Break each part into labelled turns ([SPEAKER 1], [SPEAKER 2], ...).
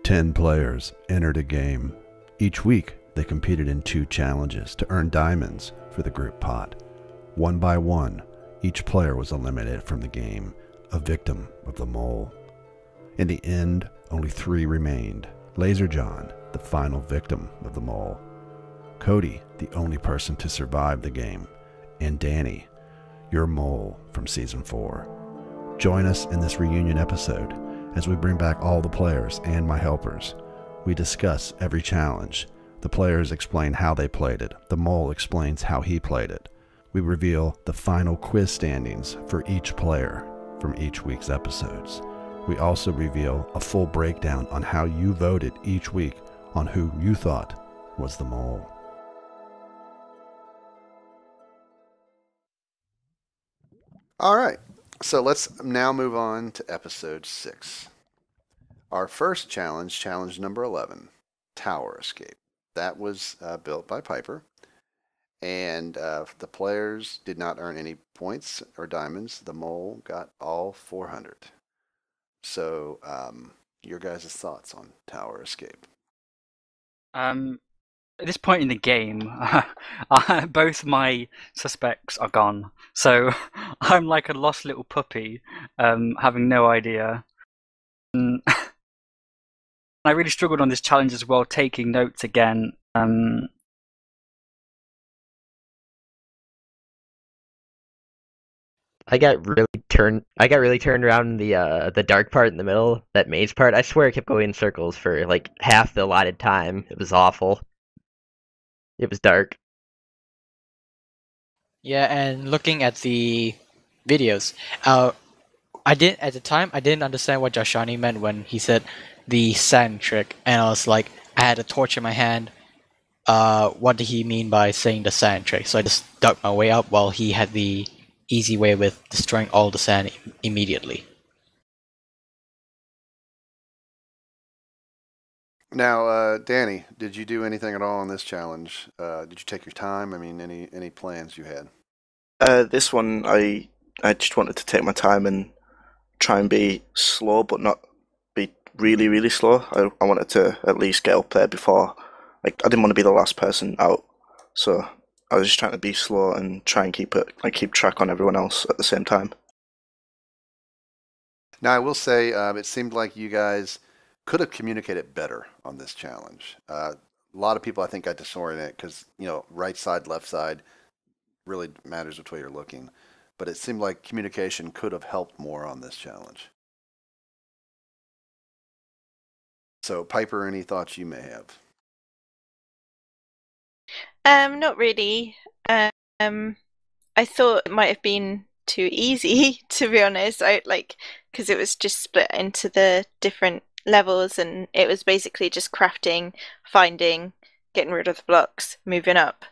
[SPEAKER 1] 10 players entered a game. Each week, they competed in 2 challenges to earn diamonds for the group pot. One by one, each player was eliminated from the game, a victim of the mole. In the end, only 3 remained. Laser John, the final victim of the mole. Cody, the only person to survive the game. And Danny, your mole from Season 4. Join us in this reunion episode as we bring back all the players and my helpers. We discuss every challenge. The players explain how they played it. The mole explains how he played it. We reveal the final quiz standings for each player from each week's episodes. We also reveal a full breakdown on how you voted each week on who you thought was the mole.
[SPEAKER 2] All right, so let's now move on to episode 6. Our first challenge, challenge number 11, Tower Escape. That was built by Piper, and the players did not earn any points or diamonds. The mole got all 400. So, your guys' thoughts on Tower Escape?
[SPEAKER 3] At this point in the game, both my suspects are gone. So I'm like a lost little puppy, having no idea. I really struggled on this challenge as well, taking notes again.
[SPEAKER 4] I got really turned around in the dark part in the middle, that maze part. I swear I kept going in circles for like half the allotted time. It was awful. It was dark.
[SPEAKER 5] Yeah, and looking at the videos, I didn't understand what Jani meant when he said the sand trick, and I was like, I had a torch in my hand. What did he mean by saying the sand trick? So I just dug my way up while he had the easy way with destroying all the sand immediately.
[SPEAKER 2] Now, Danny, did you do anything at all on this challenge? Did you take your time? I mean, any plans you had?
[SPEAKER 6] This one, I just wanted to take my time and try and be slow, but not be really, really slow. I wanted to at least get up there before, like, I didn't want to be the last person out. So I was just trying to be slow and try and keep track on everyone else at the same time.
[SPEAKER 2] Now, I will say, it seemed like you guys could have communicated better on this challenge. A lot of people, I think, got disoriented because, right side, left side really matters which way you're looking. But it seemed like communication could have helped more on this challenge. So, Piper, any thoughts you may have?
[SPEAKER 7] Not really. I thought it might have been too easy, to be honest. Because it was just split into the different levels, and it was basically just crafting, finding, getting rid of the blocks, moving up.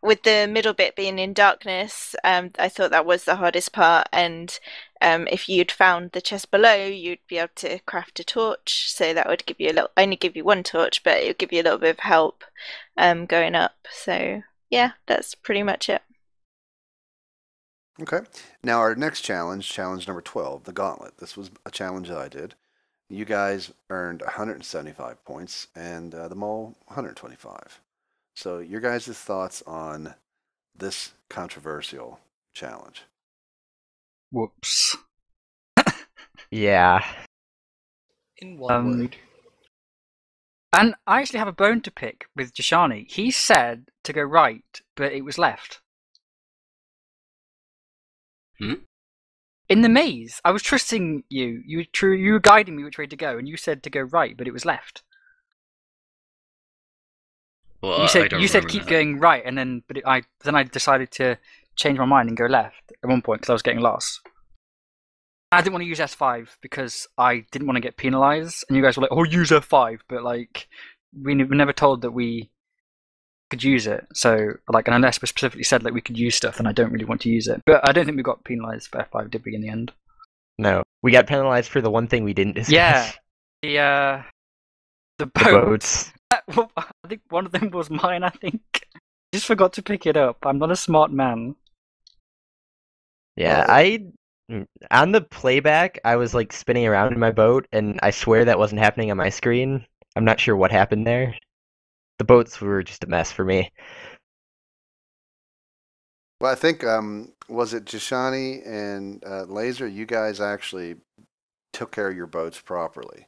[SPEAKER 7] With the middle bit being in darkness, I thought that was the hardest part, and if you'd found the chest below, you'd be able to craft a torch, so that would give you only give you 1 torch, but it would give you a little bit of help going up. So yeah, that's pretty much it.
[SPEAKER 2] Okay. Now our next challenge number 12, the Gauntlet. This was a challenge that I did. You guys earned 175 points, and the mole 125. So your guys' thoughts on this controversial challenge?
[SPEAKER 3] Whoops.
[SPEAKER 4] Yeah.
[SPEAKER 5] In one word.
[SPEAKER 3] And I actually have a bone to pick with Jani. He said to go right, but it was left. In the maze, I was trusting you. You were guiding me which way to go, and you said to go right, but it was left.
[SPEAKER 8] Well,
[SPEAKER 3] you said keep going right, and then I decided to change my mind and go left at one point because I was getting lost. I didn't want to use S5 because I didn't want to get penalized, and you guys were like, "Oh, use F5," but we were never told that we could use it. So and unless we specifically said we could use stuff, then I don't really want to use it. But I don't think we got penalized for F5, did we, in the end?
[SPEAKER 4] No, we got penalized for the one thing we didn't discuss.
[SPEAKER 3] Yeah, the
[SPEAKER 4] boats.
[SPEAKER 3] Well, I think one of them was mine. I think I just forgot to pick it up. I'm not a smart man.
[SPEAKER 4] Yeah, On the playback, I was like spinning around in my boat, and I swear that wasn't happening on my screen. I'm not sure what happened there. The boats were just a mess for me.
[SPEAKER 2] Well, I think was it Jashani and Laser? You guys actually took care of your boats properly,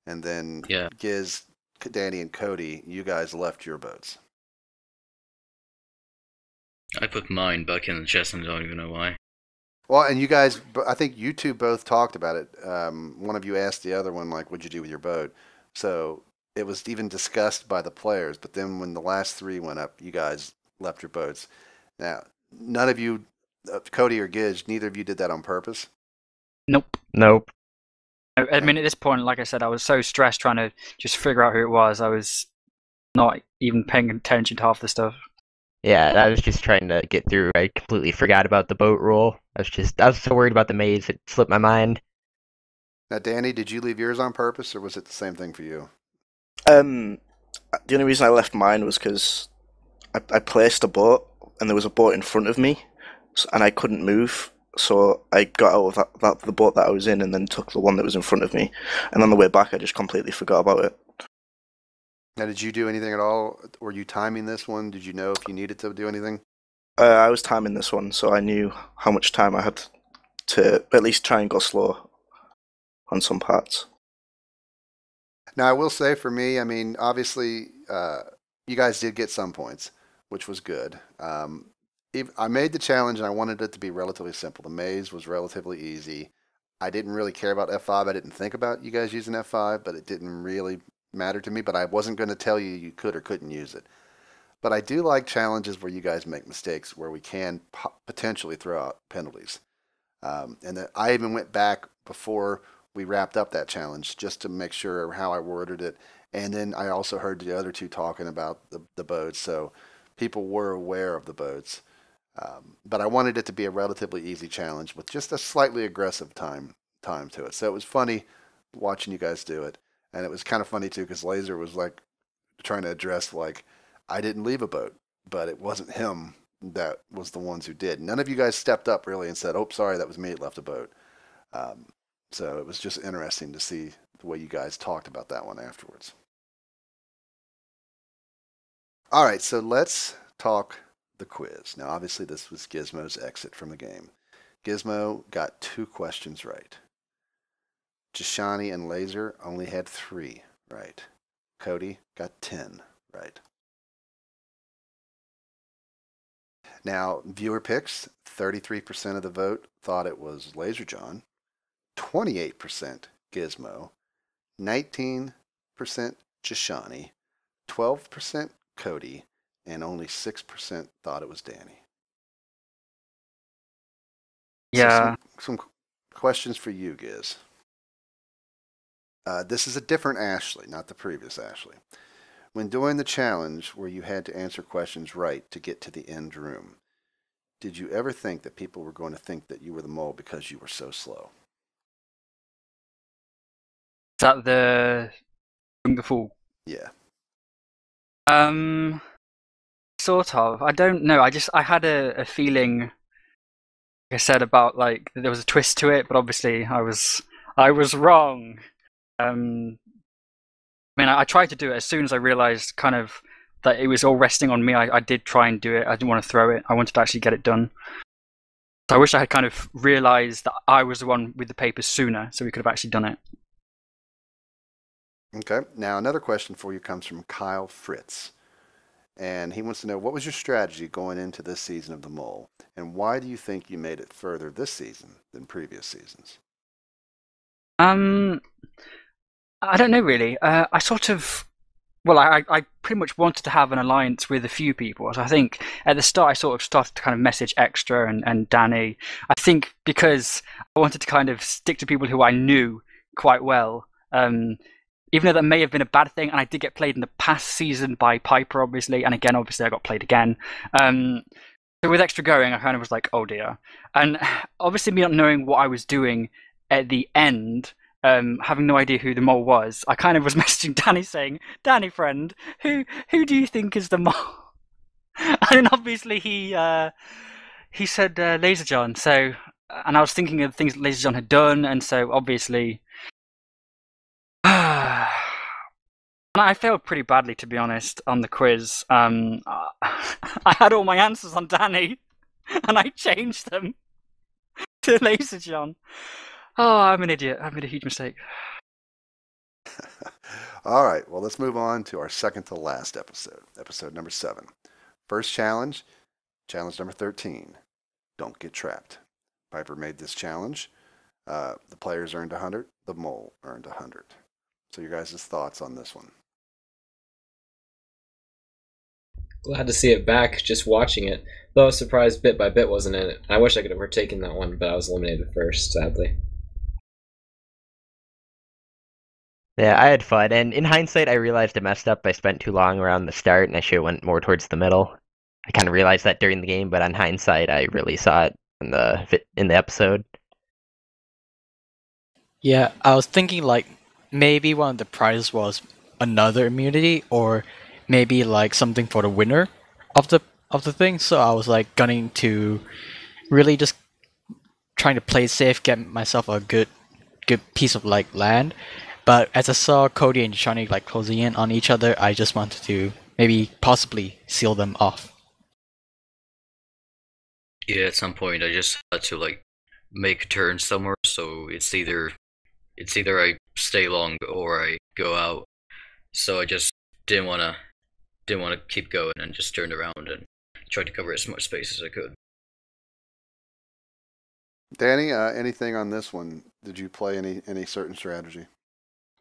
[SPEAKER 2] and then
[SPEAKER 8] Yeah.
[SPEAKER 2] Giz, Danny, and Cody, you guys left your boats.
[SPEAKER 8] I put mine back in the chest and I don't even know why.
[SPEAKER 2] Well, and you guys, I think you two both talked about it. One of you asked the other one, like, what'd you do with your boat? So it was even discussed by the players. But then when the last three went up, you guys left your boats. Now, none of you, Cody or Giz, neither of you did that on purpose?
[SPEAKER 3] Nope.
[SPEAKER 4] Nope.
[SPEAKER 3] I mean, at this point, like I said, I was so stressed trying to just figure out who it was. I was not even paying attention to half the stuff.
[SPEAKER 4] Yeah, I was just trying to get through. I completely forgot about the boat rule. I was so worried about the maze, it slipped my mind.
[SPEAKER 2] Now, Danny, did you leave yours on purpose, or was it the same thing for you?
[SPEAKER 6] The only reason I left mine was because I placed a boat, and there was a boat in front of me, and I couldn't move. So I got out of the boat that I was in, and then took the one that was in front of me. And on the way back, I just completely forgot about it.
[SPEAKER 2] Now, did you do anything at all? Were you timing this one? Did you know if you needed to do anything?
[SPEAKER 6] I was timing this one, so I knew how much time I had to at least try and go slow on some parts.
[SPEAKER 2] Now, I will say for me, I mean, obviously, you guys did get some points, which was good. I made the challenge and I wanted it to be relatively simple. The maze was relatively easy. I didn't really care about F5. I didn't think about you guys using F5, but it didn't really matter to me. But I wasn't going to tell you you could or couldn't use it. But I do like challenges where you guys make mistakes, where we can potentially throw out penalties. And I even went back before we wrapped up that challenge just to make sure how I worded it. And then I also heard the other two talking about the boats, so people were aware of the boats. But I wanted it to be a relatively easy challenge with just a slightly aggressive time to it. So it was funny watching you guys do it. And it was kind of funny too, because Laser was like trying to address, like, I didn't leave a boat, but it wasn't him that was the ones who did. None of you guys stepped up really and said, oh, sorry, that was me that left a boat. So it was just interesting to see the way you guys talked about that one afterwards. All right, so let's talk the quiz. Now, obviously, this was Gizmo's exit from the game. Gizmo got 2 questions right. Jashani and Laser only had 3 right. Cody got 10 right. Now, viewer picks, 33% of the vote thought it was Laser John, 28% Gizmo, 19% Jashani, 12% Cody, and only 6% thought it was Danny.
[SPEAKER 3] Yeah.
[SPEAKER 2] So some questions for you, Giz. This is a different Ashley, not the previous Ashley. When doing the challenge where you had to answer questions right to get to the end room, did you ever think that people were going to think that you were the mole because you were so slow?
[SPEAKER 3] Is that the Kung Fu?
[SPEAKER 2] Yeah.
[SPEAKER 3] Sort of. I don't know. I had a feeling, like I said, about like there was a twist to it, but obviously I was wrong. I mean, I tried to do it as soon as I realized kind of that it was all resting on me. I did try and do it. I didn't want to throw it. I wanted to actually get it done. So I wish I had kind of realized that I was the one with the papers sooner, so we could have actually done it.
[SPEAKER 2] Okay. Now another question for you comes from Kyle Fritz. And he wants to know, what was your strategy going into this season of The Mole? And why do you think you made it further this season than previous seasons?
[SPEAKER 3] I don't know really. I sort of, well, I pretty much wanted to have an alliance with a few people. So I think at the start I sort of started to kind of message Extra and Danny. I think because I wanted to kind of stick to people who I knew quite well. Even though that may have been a bad thing, and I did get played in the past season by Piper, obviously, and again, obviously, I got played again. So with Extra going, I kind of was like, oh dear. And obviously, me not knowing what I was doing at the end, having no idea who the mole was, I kind of was messaging Danny saying, Danny, friend, who do you think is the mole? And then obviously he said Laser John. So and I was thinking of things that Lazy John had done, and so obviously, I failed pretty badly, to be honest, on the quiz. I had all my answers on Danny, and I changed them to Lazy John. Oh, I'm an idiot. I made a huge mistake.
[SPEAKER 2] All right, well, let's move on to our second to last episode, episode number 7. First challenge, challenge number 13. Don't get trapped. Piper made this challenge. The players earned 100. The mole earned 100. So, your guys' thoughts on this one?
[SPEAKER 9] Glad to see it back, just watching it. Though I was surprised Bit by Bit wasn't in it. I wish I could have partaken in that one, but I was eliminated first, sadly.
[SPEAKER 4] Yeah, I had fun, and in hindsight, I realized I messed up. I spent too long around the start, and I should have went more towards the middle. I kind of realized that during the game, but on hindsight, I really saw it in the episode.
[SPEAKER 5] Yeah, I was thinking like maybe one of the prizes was another immunity, or maybe like something for the winner of the thing. So I was like gunning to really just trying to play safe, get myself a good piece of like land. But as I saw Cody and Jani like closing in on each other, I just wanted to maybe possibly seal them off.
[SPEAKER 8] Yeah, at some point I just had to like make a turn somewhere, so it's either I stay long or I go out. So I just didn't wanna keep going and just turned around and tried to cover as much space as I could.
[SPEAKER 2] Danny, anything on this one? Did you play any certain strategy?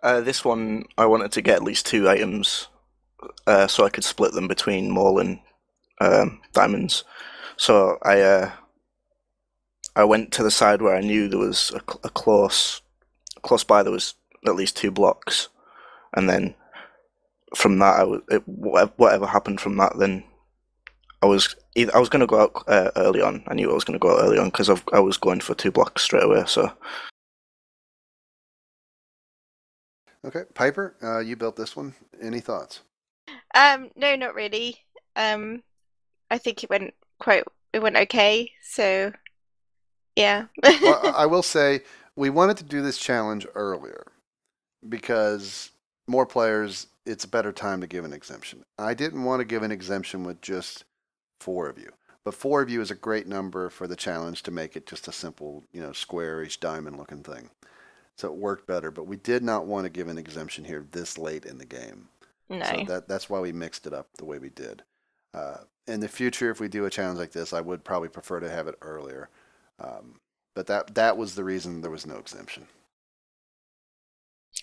[SPEAKER 6] This one, I wanted to get at least 2 items, so I could split them between mole and diamonds. So I went to the side where I knew there was a close by. There was at least 2 blocks, and then from that, whatever happened from that, then I was going to go out early on. I knew I was going to go out early on because I was going for 2 blocks straight away. So.
[SPEAKER 2] Okay, Piper, you built this one. Any thoughts?
[SPEAKER 7] No, not really. I think it went okay. So, yeah.
[SPEAKER 2] Well, I will say we wanted to do this challenge earlier because more players, it's a better time to give an exemption. I didn't want to give an exemption with just 4 of you, but 4 of you is a great number for the challenge to make it just a simple, squarish diamond-looking thing. So it worked better, but we did not want to give an exemption here this late in the game.
[SPEAKER 7] No.
[SPEAKER 2] So that's why we mixed it up the way we did. In the future, if we do a challenge like this, I would probably prefer to have it earlier. But that was the reason there was no exemption.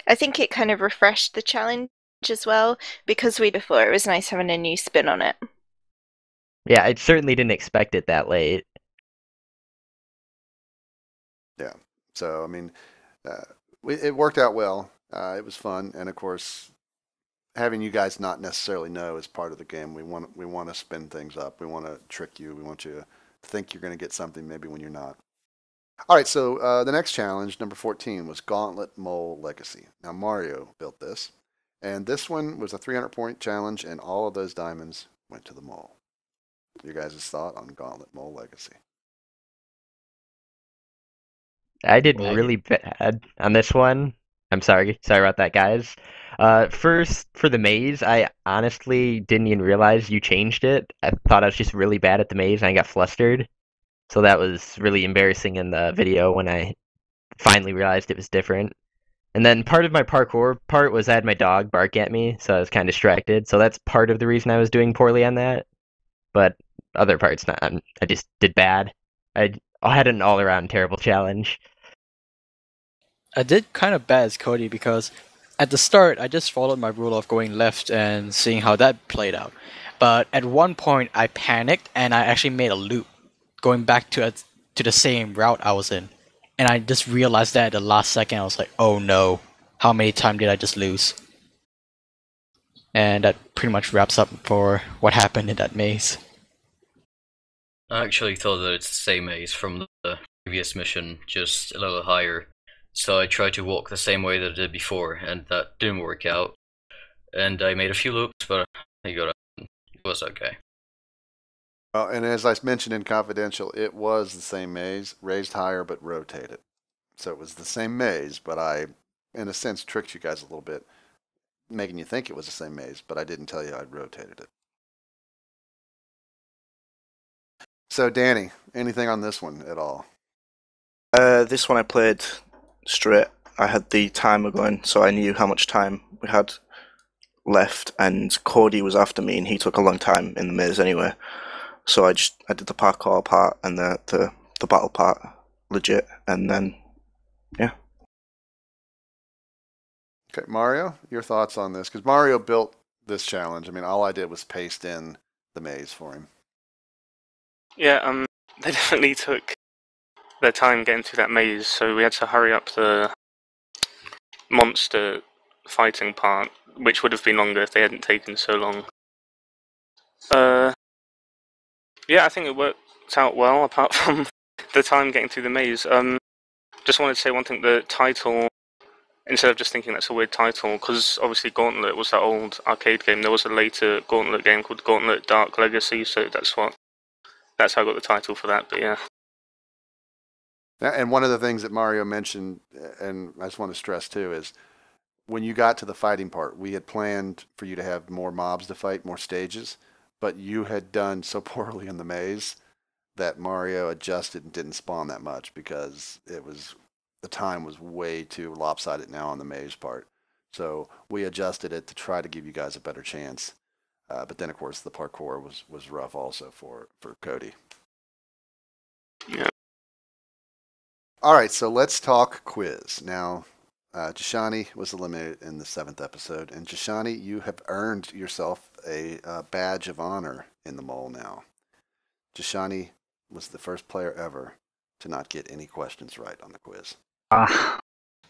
[SPEAKER 7] I think it kind of refreshed the challenge as well, because before it was nice having a new spin on it.
[SPEAKER 4] Yeah, I certainly didn't expect it that late.
[SPEAKER 2] Yeah. So, I mean, it worked out well. It was fun, and of course, having you guys not necessarily know is part of the game. We want to spin things up. We want to trick you. We want you to think you're going to get something maybe when you're not. All right, so the next challenge, number 14, was Gauntlet Mole Legacy. Now, Mario built this, and this one was a 300-point challenge, and all of those diamonds went to the mole. Your guys' thought on Gauntlet Mole Legacy?
[SPEAKER 4] I did really bad on this one. I'm sorry about that, guys. First, for the maze, I honestly didn't even realize you changed it. I thought I was just really bad at the maze, and I got flustered. So that was really embarrassing in the video when I finally realized it was different. And then part of my parkour part was I had my dog bark at me, so I was kind of distracted. So that's part of the reason I was doing poorly on that. But other parts, not. I just did bad. I had an all-around terrible challenge.
[SPEAKER 5] I did kind of bad as Cody because at the start I just followed my rule of going left and seeing how that played out. But at one point I panicked and I actually made a loop going back to the same route I was in. And I just realized that at the last second. I was like, oh no, how many times did I just lose? And that pretty much wraps up for what happened in that maze.
[SPEAKER 8] I actually thought that it's the same maze from the previous mission, just a little higher. So I tried to walk the same way that I did before, and that didn't work out. And I made a few loops, but it was okay.
[SPEAKER 2] Well, and as I mentioned in Confidential, it was the same maze, raised higher but rotated. So it was the same maze, but I, in a sense, tricked you guys a little bit, making you think it was the same maze, but I didn't tell you I'd rotated it. So, Danny, anything on this one at all?
[SPEAKER 6] This one I played straight. I had the timer going, so I knew how much time we had left, and Cody was after me, and he took a long time in the maze anyway. So I did the parkour part and the battle part legit, and then yeah.
[SPEAKER 2] Okay, Mario, your thoughts on this? Because Mario built this challenge. I mean, all I did was paste in the maze for him.
[SPEAKER 10] Yeah, they definitely took their time getting through that maze, so we had to hurry up the monster fighting part, which would have been longer if they hadn't taken so long. Yeah, I think it worked out well, apart from the time getting through the maze. Just wanted to say one thing, the title, instead of just thinking that's a weird title, because obviously Gauntlet was that old arcade game, there was a later Gauntlet game called Gauntlet Dark Legacy, so that's how I got the title for that, but yeah.
[SPEAKER 2] And one of the things that Mario mentioned, and I just want to stress too, is when you got to the fighting part, we had planned for you to have more mobs to fight, more stages, but you had done so poorly in the maze that Mario adjusted and didn't spawn that much because the time was way too lopsided now on the maze part. So we adjusted it to try to give you guys a better chance. But then, of course, the parkour was rough also for Cody.
[SPEAKER 10] Yeah.
[SPEAKER 2] All right, so let's talk quiz. Now, Jani was eliminated in the 7th episode, and Jani, you have earned yourself a badge of honor in the mole now. Jani was the first player ever to not get any questions right on the quiz.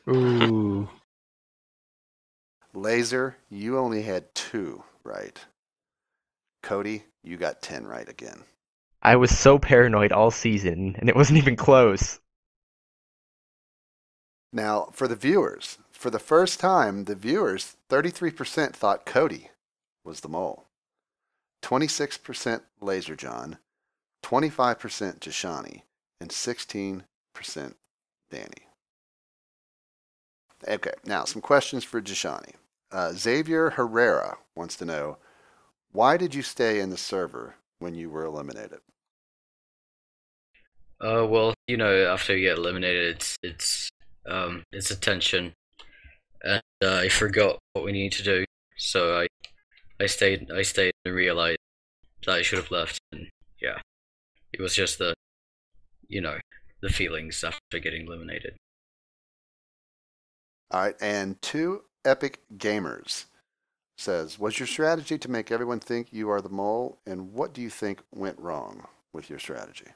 [SPEAKER 5] Ooh.
[SPEAKER 2] Laser, you only had 2 right. Cody, you got 10 right again.
[SPEAKER 4] I was so paranoid all season, and it wasn't even close.
[SPEAKER 2] Now, for the viewers, for the first time, the viewers, 33% thought Cody was the mole. 26% Laser John, 25% Jashani, and 16% Danny. Okay, now some questions for Jashani. Xavier Herrera wants to know, why did you stay in the server when you were eliminated?
[SPEAKER 8] Well, after you get eliminated, it's attention, and I forgot what we need to do, so I stayed and realized that I should have left, and yeah, it was just the feelings after getting eliminated.
[SPEAKER 2] All right, and 2 Epic Gamers says, was your strategy to make everyone think you are the mole, and what do you think went wrong with your strategy?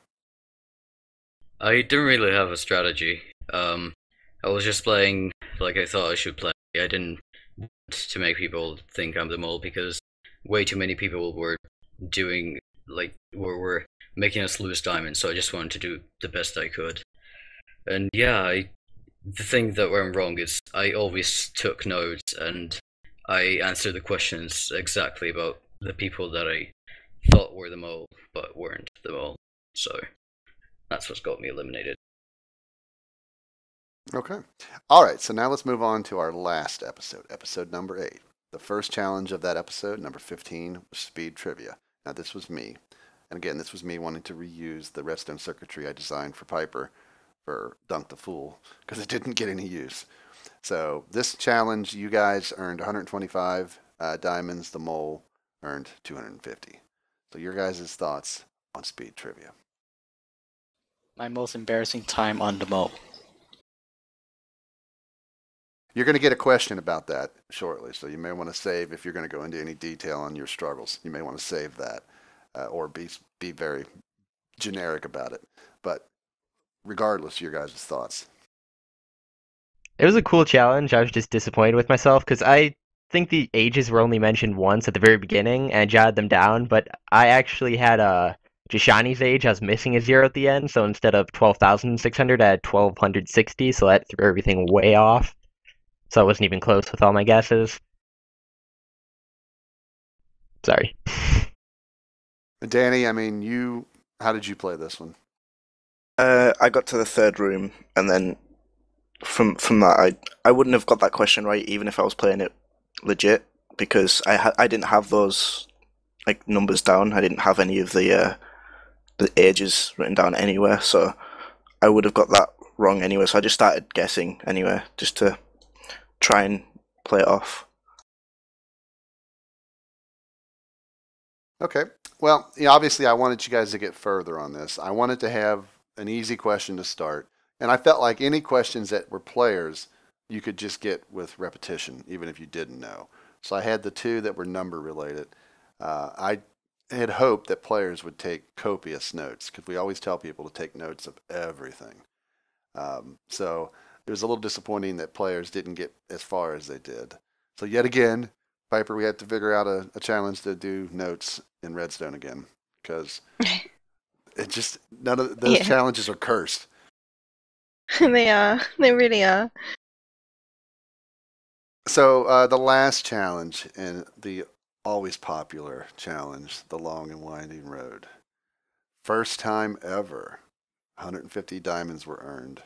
[SPEAKER 8] I didn't really have a strategy. I was just playing like I thought I should play. I didn't want to make people think I'm the mole because way too many people were were making us lose diamonds, so I just wanted to do the best I could. And yeah, the thing that went wrong is I always took notes and I answered the questions exactly about the people that I thought were the mole but weren't the mole. So that's what's got me eliminated.
[SPEAKER 2] Okay. All right, so now let's move on to our last episode, episode number 8. The first challenge of that episode, number 15, was speed trivia. Now, this was me. And again, this was me wanting to reuse the redstone circuitry I designed for Piper for Dunk the Fool because it didn't get any use. So this challenge, you guys earned 125 diamonds. The mole earned 250. So your guys' thoughts on speed trivia.
[SPEAKER 5] My most embarrassing time on the mole.
[SPEAKER 2] You're going to get a question about that shortly, so you may want to save, if you're going to go into any detail on your struggles, you may want to save that or be very generic about it. But regardless, your guys' thoughts.
[SPEAKER 4] It was a cool challenge. I was just disappointed with myself because I think the ages were only mentioned once at the very beginning and jotted them down, but I actually had Jashani's age. I was missing a 0 at the end, so instead of 12,600, I had 1,260, so that threw everything way off. So I wasn't even close with all my guesses. Sorry.
[SPEAKER 2] Danny, I mean, how did you play this one?
[SPEAKER 6] I got to the third room, and then from that, I wouldn't have got that question right even if I was playing it legit, because I didn't have those like numbers down. I didn't have any of the ages written down anywhere, so I would have got that wrong anyway. So I just started guessing anyway, just to try and play it off.
[SPEAKER 2] Okay. Well, obviously, I wanted you guys to get further on this. I wanted to have an easy question to start, and I felt like any questions that were players you could just get with repetition, even if you didn't know. So I had the two that were number related. I had hoped that players would take copious notes, because we always tell people to take notes of everything. So it was a little disappointing that players didn't get as far as they did. So yet again, Piper, we had to figure out a challenge to do notes in Redstone again, because none of those challenges are cursed.
[SPEAKER 7] They are. They really are.
[SPEAKER 2] So the last challenge in the always popular challenge, the long and winding road. First time ever, 150 diamonds were earned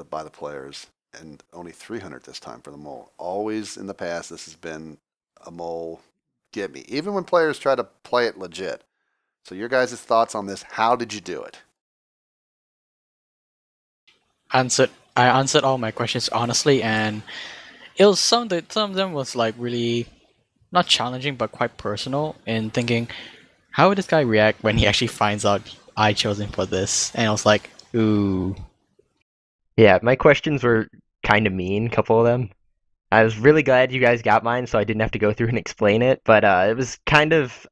[SPEAKER 2] by the players, and only 300 this time for the mole. Always in the past, this has been a mole get me, even when players try to play it legit. So your guys' thoughts on this? How did you do it?
[SPEAKER 5] I answered all my questions honestly, and it was some of them was like really not challenging but quite personal in thinking, how would this guy react when he actually finds out I chose him for this? And I was like, ooh.
[SPEAKER 4] Yeah, my questions were kind of mean, a couple of them. I was really glad you guys got mine, so I didn't have to go through and explain it. But it was kind of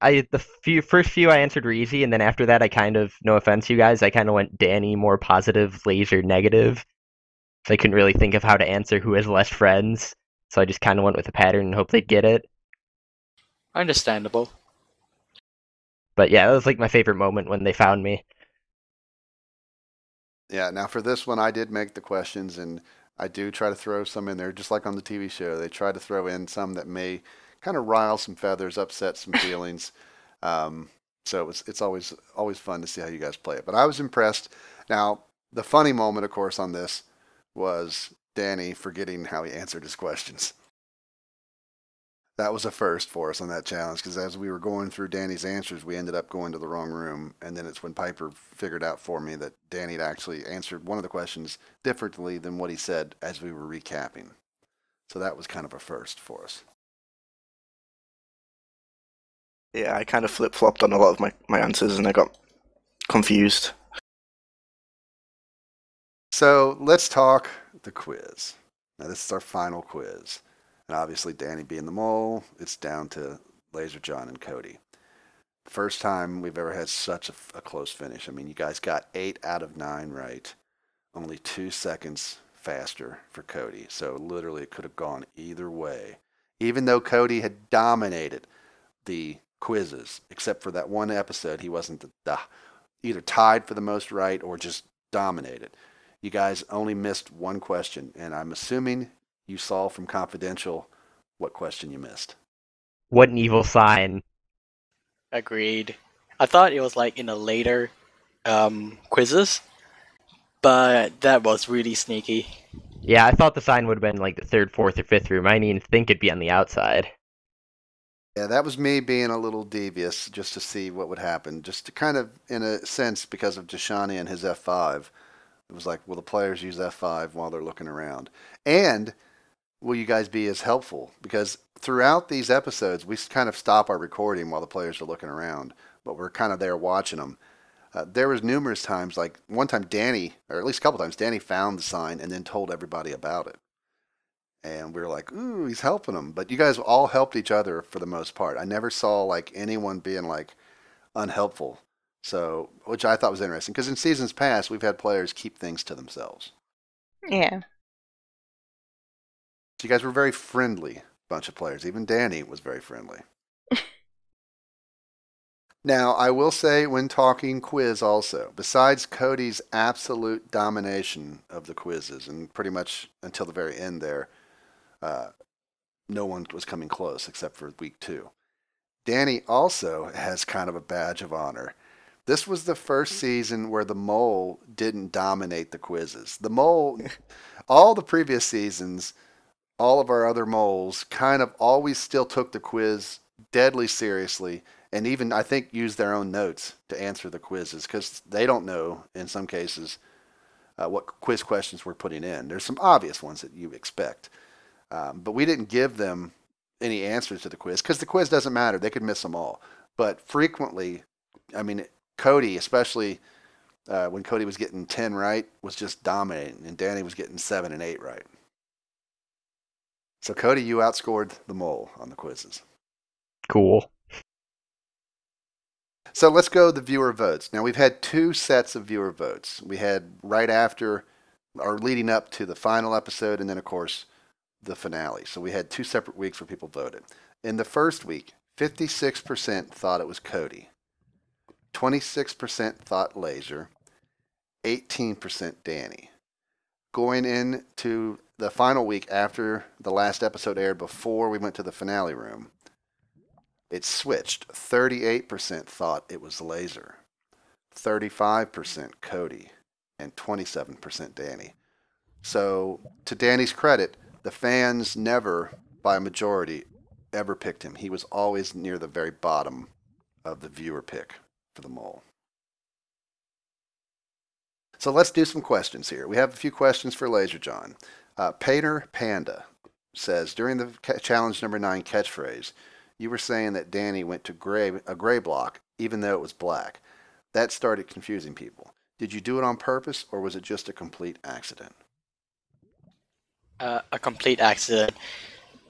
[SPEAKER 4] first few I answered were easy, and then after that, I kind of, no offense, you guys, I kind of went Danny more positive, Laser negative. So I couldn't really think of how to answer who has less friends, so I just kind of went with a pattern and hope they'd get it.
[SPEAKER 5] Understandable.
[SPEAKER 4] But yeah, that was like my favorite moment when they found me.
[SPEAKER 2] Yeah, now for this one, I did make the questions, and I do try to throw some in there, just like on the TV show. They try to throw in some that may kind of rile some feathers, upset some feelings. So it's always fun to see how you guys play it. But I was impressed. Now, the funny moment, of course, on this was Danny forgetting how he answered his questions. That was a first for us on that challenge, because as we were going through Danny's answers, we ended up going to the wrong room, and then it's when Piper figured out for me that Danny had actually answered one of the questions differently than what he said as we were recapping. So that was kind of a first for us.
[SPEAKER 6] Yeah, I kind of flip-flopped on a lot of my answers, and I got confused.
[SPEAKER 2] So let's talk the quiz. Now this is our final quiz. And obviously, Danny being the mole, it's down to Laser John and Cody. First time we've ever had such a close finish. I mean, you guys got 8 out of 9 right. Only 2 seconds faster for Cody. So literally, it could have gone either way. Even though Cody had dominated the quizzes, except for that one episode, he wasn't either tied for the most right or just dominated. You guys only missed one question, and I'm assuming you saw from Confidential what question you missed.
[SPEAKER 4] What an evil sign.
[SPEAKER 5] Agreed. I thought it was like in the later quizzes, but that was really sneaky.
[SPEAKER 4] Yeah, I thought the sign would have been like the 3rd, 4th, or 5th room. I didn't even think it'd be on the outside.
[SPEAKER 2] Yeah, that was me being a little devious just to see what would happen. Just to kind of, in a sense, because of Jani and his F5, it was like, will the players use F5 while they're looking around? And will you guys be as helpful? Because throughout these episodes, we kind of stop our recording while the players are looking around, but we're kind of there watching them. There was numerous times, like one time Danny, or at least a couple times, Danny found the sign and then told everybody about it. And we were like, ooh, he's helping them. But you guys all helped each other for the most part. I never saw like anyone being like unhelpful. So, which I thought was interesting, because in seasons past, we've had players keep things to themselves.
[SPEAKER 7] Yeah.
[SPEAKER 2] So you guys were a very friendly bunch of players. Even Danny was very friendly. Now, I will say when talking quiz also, besides Cody's absolute domination of the quizzes, and pretty much until the very end there, no one was coming close except for week 2. Danny also has kind of a badge of honor. This was the first season where the mole didn't dominate the quizzes. The mole, all the previous seasons, all of our other moles kind of always still took the quiz deadly seriously, and even I think used their own notes to answer the quizzes because they don't know in some cases what quiz questions we're putting in. There's some obvious ones that you expect, but we didn't give them any answers to the quiz because the quiz doesn't matter. They could miss them all. But frequently, I mean, Cody, especially when Cody was getting 10 right, was just dominating, and Danny was getting 7 and 8 right. So Cody, you outscored the mole on the quizzes.
[SPEAKER 4] Cool.
[SPEAKER 2] So let's go the viewer votes. Now we've had 2 sets of viewer votes. We had right after or leading up to the final episode, and then of course the finale. So we had 2 separate weeks where people voted. In the first week, 56% thought it was Cody, 26% thought Laser, 18% Danny. Going into the final week after the last episode aired before we went to the finale room, it switched. 38% thought it was Laser, 35% Cody, and 27% Danny. So, to Danny's credit, the fans never, by a majority, ever picked him. He was always near the very bottom of the viewer pick for the mole. So let's do some questions here. We have a few questions for Laser John. Painter Panda says, during the challenge number 9 catchphrase, you were saying that Danny went to a gray block, even though it was black. That started confusing people. Did you do it on purpose, or was it just a complete accident?
[SPEAKER 5] A complete accident.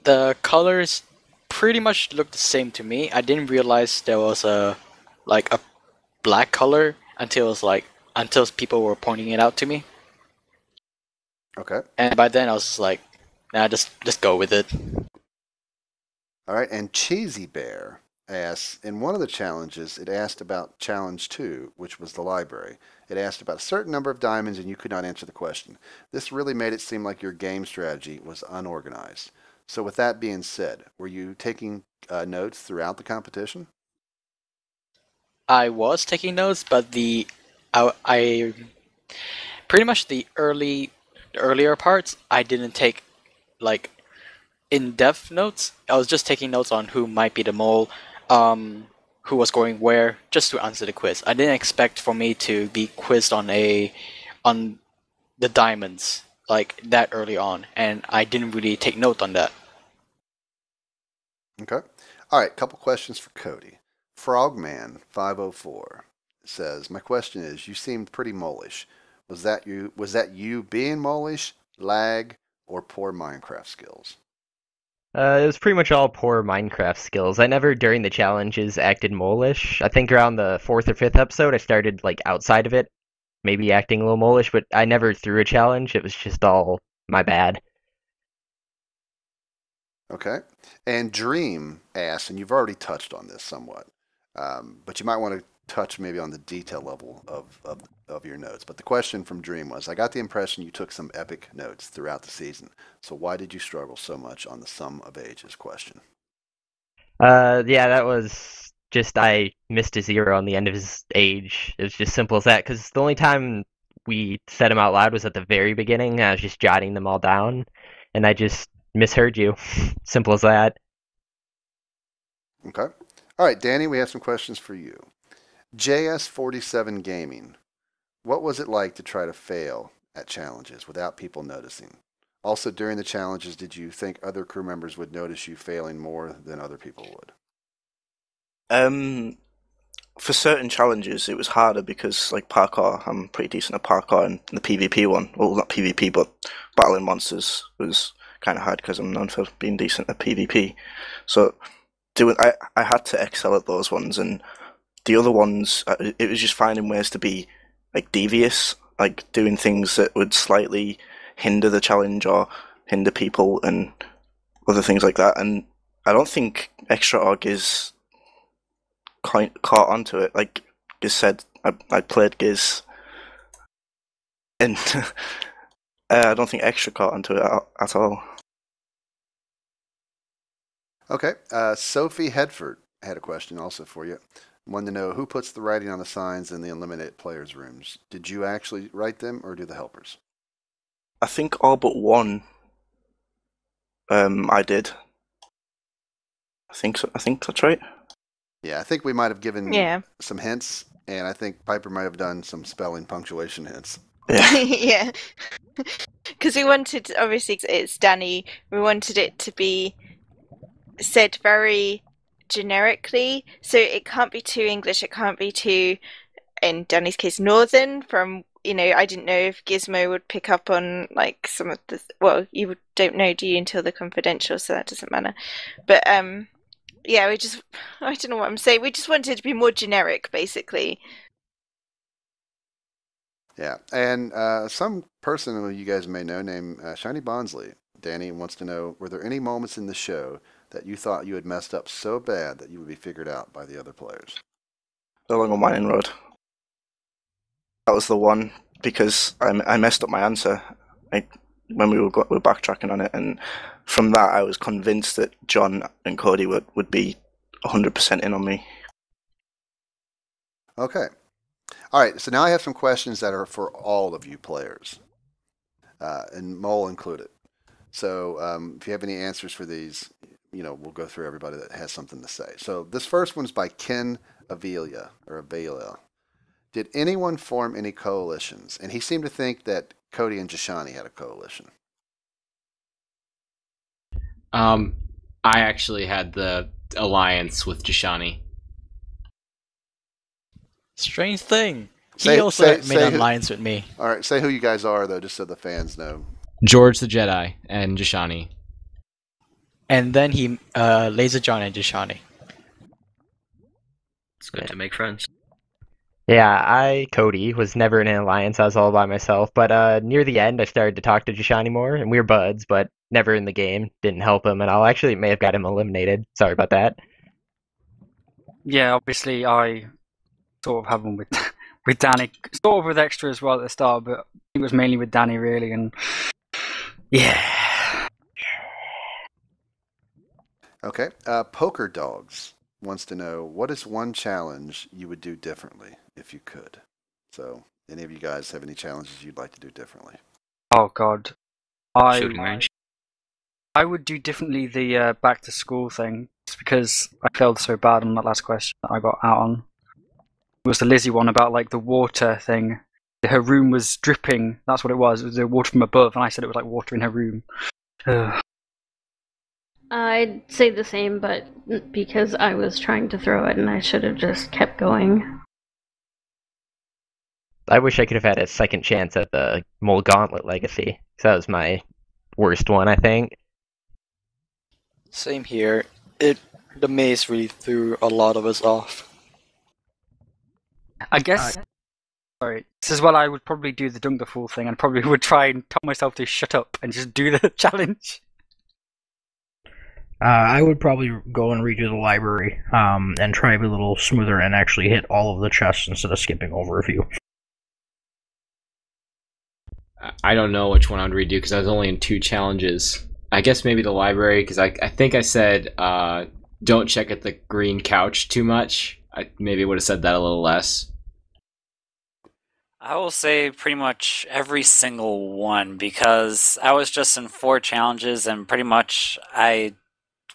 [SPEAKER 5] The colors pretty much looked the same to me. I didn't realize there was a black color until people were pointing it out to me.
[SPEAKER 2] Okay.
[SPEAKER 5] And by then I was just like, nah, just go with it.
[SPEAKER 2] All right, and Cheesy Bear asks, in one of the challenges, it asked about challenge 2, which was the library. It asked about a certain number of diamonds, and you could not answer the question. This really made it seem like your game strategy was unorganized. So with that being said, were you taking notes throughout the competition?
[SPEAKER 5] I was taking notes, but I pretty much the earlier parts I didn't take like in-depth notes. I was just taking notes on who might be the mole, who was going where, just to answer the quiz. I didn't expect for me to be quizzed on the diamonds like that early on, and I didn't really take note on that.
[SPEAKER 2] Okay. All right, couple questions for Cody. Frogman504 says, my question is, you seemed pretty mole-ish. Was that you being mole-ish, lag, or poor Minecraft skills?
[SPEAKER 4] It was pretty much all poor Minecraft skills. I never, during the challenges, acted mole-ish. I think around the 4th or 5th episode, I started, outside of it, maybe acting a little mole-ish, but I never threw a challenge. It was just all my bad.
[SPEAKER 2] Okay. And Dream asks, and you've already touched on this somewhat, but you might want to touch maybe on the detail level of your notes. But the question from Dream was, I got the impression you took some epic notes throughout the season. So why did you struggle so much on the sum of ages question?
[SPEAKER 4] Yeah, that was just, I missed a 0 on the end of his age. It was just simple as that, because the only time we said them out loud was at the very beginning. I was just jotting them all down, and I just misheard you. Simple as that.
[SPEAKER 2] Okay. All right, Danny, we have some questions for you. JS47 Gaming, what was it like to try to fail at challenges without people noticing? Also, during the challenges, did you think other crew members would notice you failing more than other people would?
[SPEAKER 6] For certain challenges, it was harder because, parkour, I'm pretty decent at parkour, and the PvP one, well, not PvP, but battling monsters was kind of hard because I'm known for being decent at PvP. So, I had to excel at those ones, and the other ones, it was just finding ways to be, devious, doing things that would slightly hinder the challenge or hinder people and other things like that. And I don't think Extra Org is caught onto it. Like Giz said, I played Giz, and I don't think Extra caught onto it at all.
[SPEAKER 2] Okay. Sophie Hedford had a question also for you. Wanted to know who puts the writing on the signs in the eliminated players' rooms. Did you actually write them, or do the helpers?
[SPEAKER 6] I think all but one. I did. I think so. I think that's right.
[SPEAKER 2] Yeah, I think we might have given
[SPEAKER 7] Yeah.
[SPEAKER 2] some hints, and I think Piper might have done some spelling punctuation hints.
[SPEAKER 6] Yeah.
[SPEAKER 7] Yeah. Because we wanted, obviously, it's Danny, we wanted it to be said very generically, so it can't be too English, it can't be too, in Danny's case, northern. From, I didn't know if Gizmo would pick up on like some of the, well, you don't know, do you, until the confidential, so that doesn't matter. But yeah, I don't know what I'm saying, we just wanted it to be more generic, basically.
[SPEAKER 2] Yeah, and some person who you guys may know named Shiny Bondsley, Danny, wants to know, were there any moments in the show that you thought you had messed up so bad that you would be figured out by the other players?
[SPEAKER 6] Along on Mining Road. That was the one, because I messed up my answer when we were backtracking on it, and from that I was convinced that John and Cody would be 100% in on me.
[SPEAKER 2] Okay. All right, so now I have some questions that are for all of you players, and Mole included. So if you have any answers for these, we'll go through everybody that has something to say. So this first one's by Ken Avelia. Did anyone form any coalitions? And he seemed to think that Cody and Jashani had a coalition.
[SPEAKER 11] I actually had the alliance with Jashani.
[SPEAKER 5] Strange thing. He also made an alliance with me.
[SPEAKER 2] All right, say who you guys are, though, just so the fans know.
[SPEAKER 11] George the Jedi and Jashani.
[SPEAKER 5] And then he Laser John and Jashani.
[SPEAKER 8] It's good to make friends.
[SPEAKER 4] Yeah, Cody, was never in an alliance. I was all by myself. But near the end, I started to talk to Jashani more, and we were buds, but never in the game. Didn't help him at all. Actually, it may have got him eliminated. Sorry about that.
[SPEAKER 3] Yeah, obviously I sort of have one with Danny, sort of with Extra as well at the start, but it was mainly with Danny really, and yeah.
[SPEAKER 2] Okay, Poker Dogs wants to know, what is one challenge you would do differently if you could? So, any of you guys have any challenges you'd like to do differently?
[SPEAKER 3] Oh God,
[SPEAKER 8] Shooting range.
[SPEAKER 3] I would do differently the back to school thing, just because I failed so bad on that last question that I got out on. It was the Lizzie one about like the water thing. Her room was dripping. That's what it was. It was the water from above, and I said it was like water in her room.
[SPEAKER 12] I'd say the same, but because I was trying to throw it and I should have just kept going.
[SPEAKER 4] I wish I could have had a second chance at the Mole Gauntlet Legacy. That was my worst one, I think.
[SPEAKER 5] Same here. The maze really threw a lot of us off.
[SPEAKER 3] I guess. Sorry. This is what I would probably do the Dunk the Fool thing, and probably would try and tell myself to shut up and just do the challenge.
[SPEAKER 13] I would probably go and redo the library and try to be a little smoother and actually hit all of the chests instead of skipping over a few.
[SPEAKER 11] I don't know which one I would redo because I was only in 2 challenges. I guess maybe the library, because I think I said don't check at the green couch too much. I maybe would have said that a little less.
[SPEAKER 14] I will say pretty much every single one, because I was just in 4 challenges and pretty much I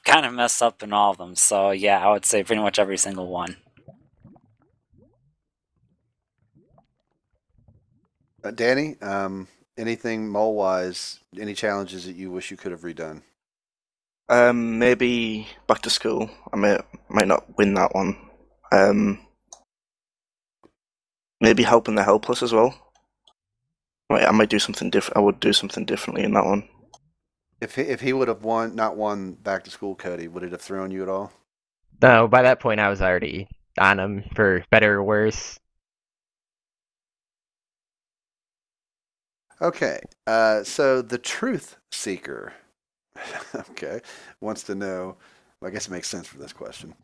[SPEAKER 14] kind of messed up in all of them. So yeah, I would say pretty much every single one.
[SPEAKER 2] Danny, anything mole-wise, any challenges that you wish you could have redone?
[SPEAKER 6] Maybe back to school. I might not win that one. Maybe helping the helpless as well. I might do something different. I would do something differently in that one.
[SPEAKER 2] If he would have not won back to school, Cody, would it have thrown you at all?
[SPEAKER 4] No, by that point I was already on him, for better or worse.
[SPEAKER 2] Okay, so the Truth Seeker, okay, wants to know, well, I guess it makes sense for this question.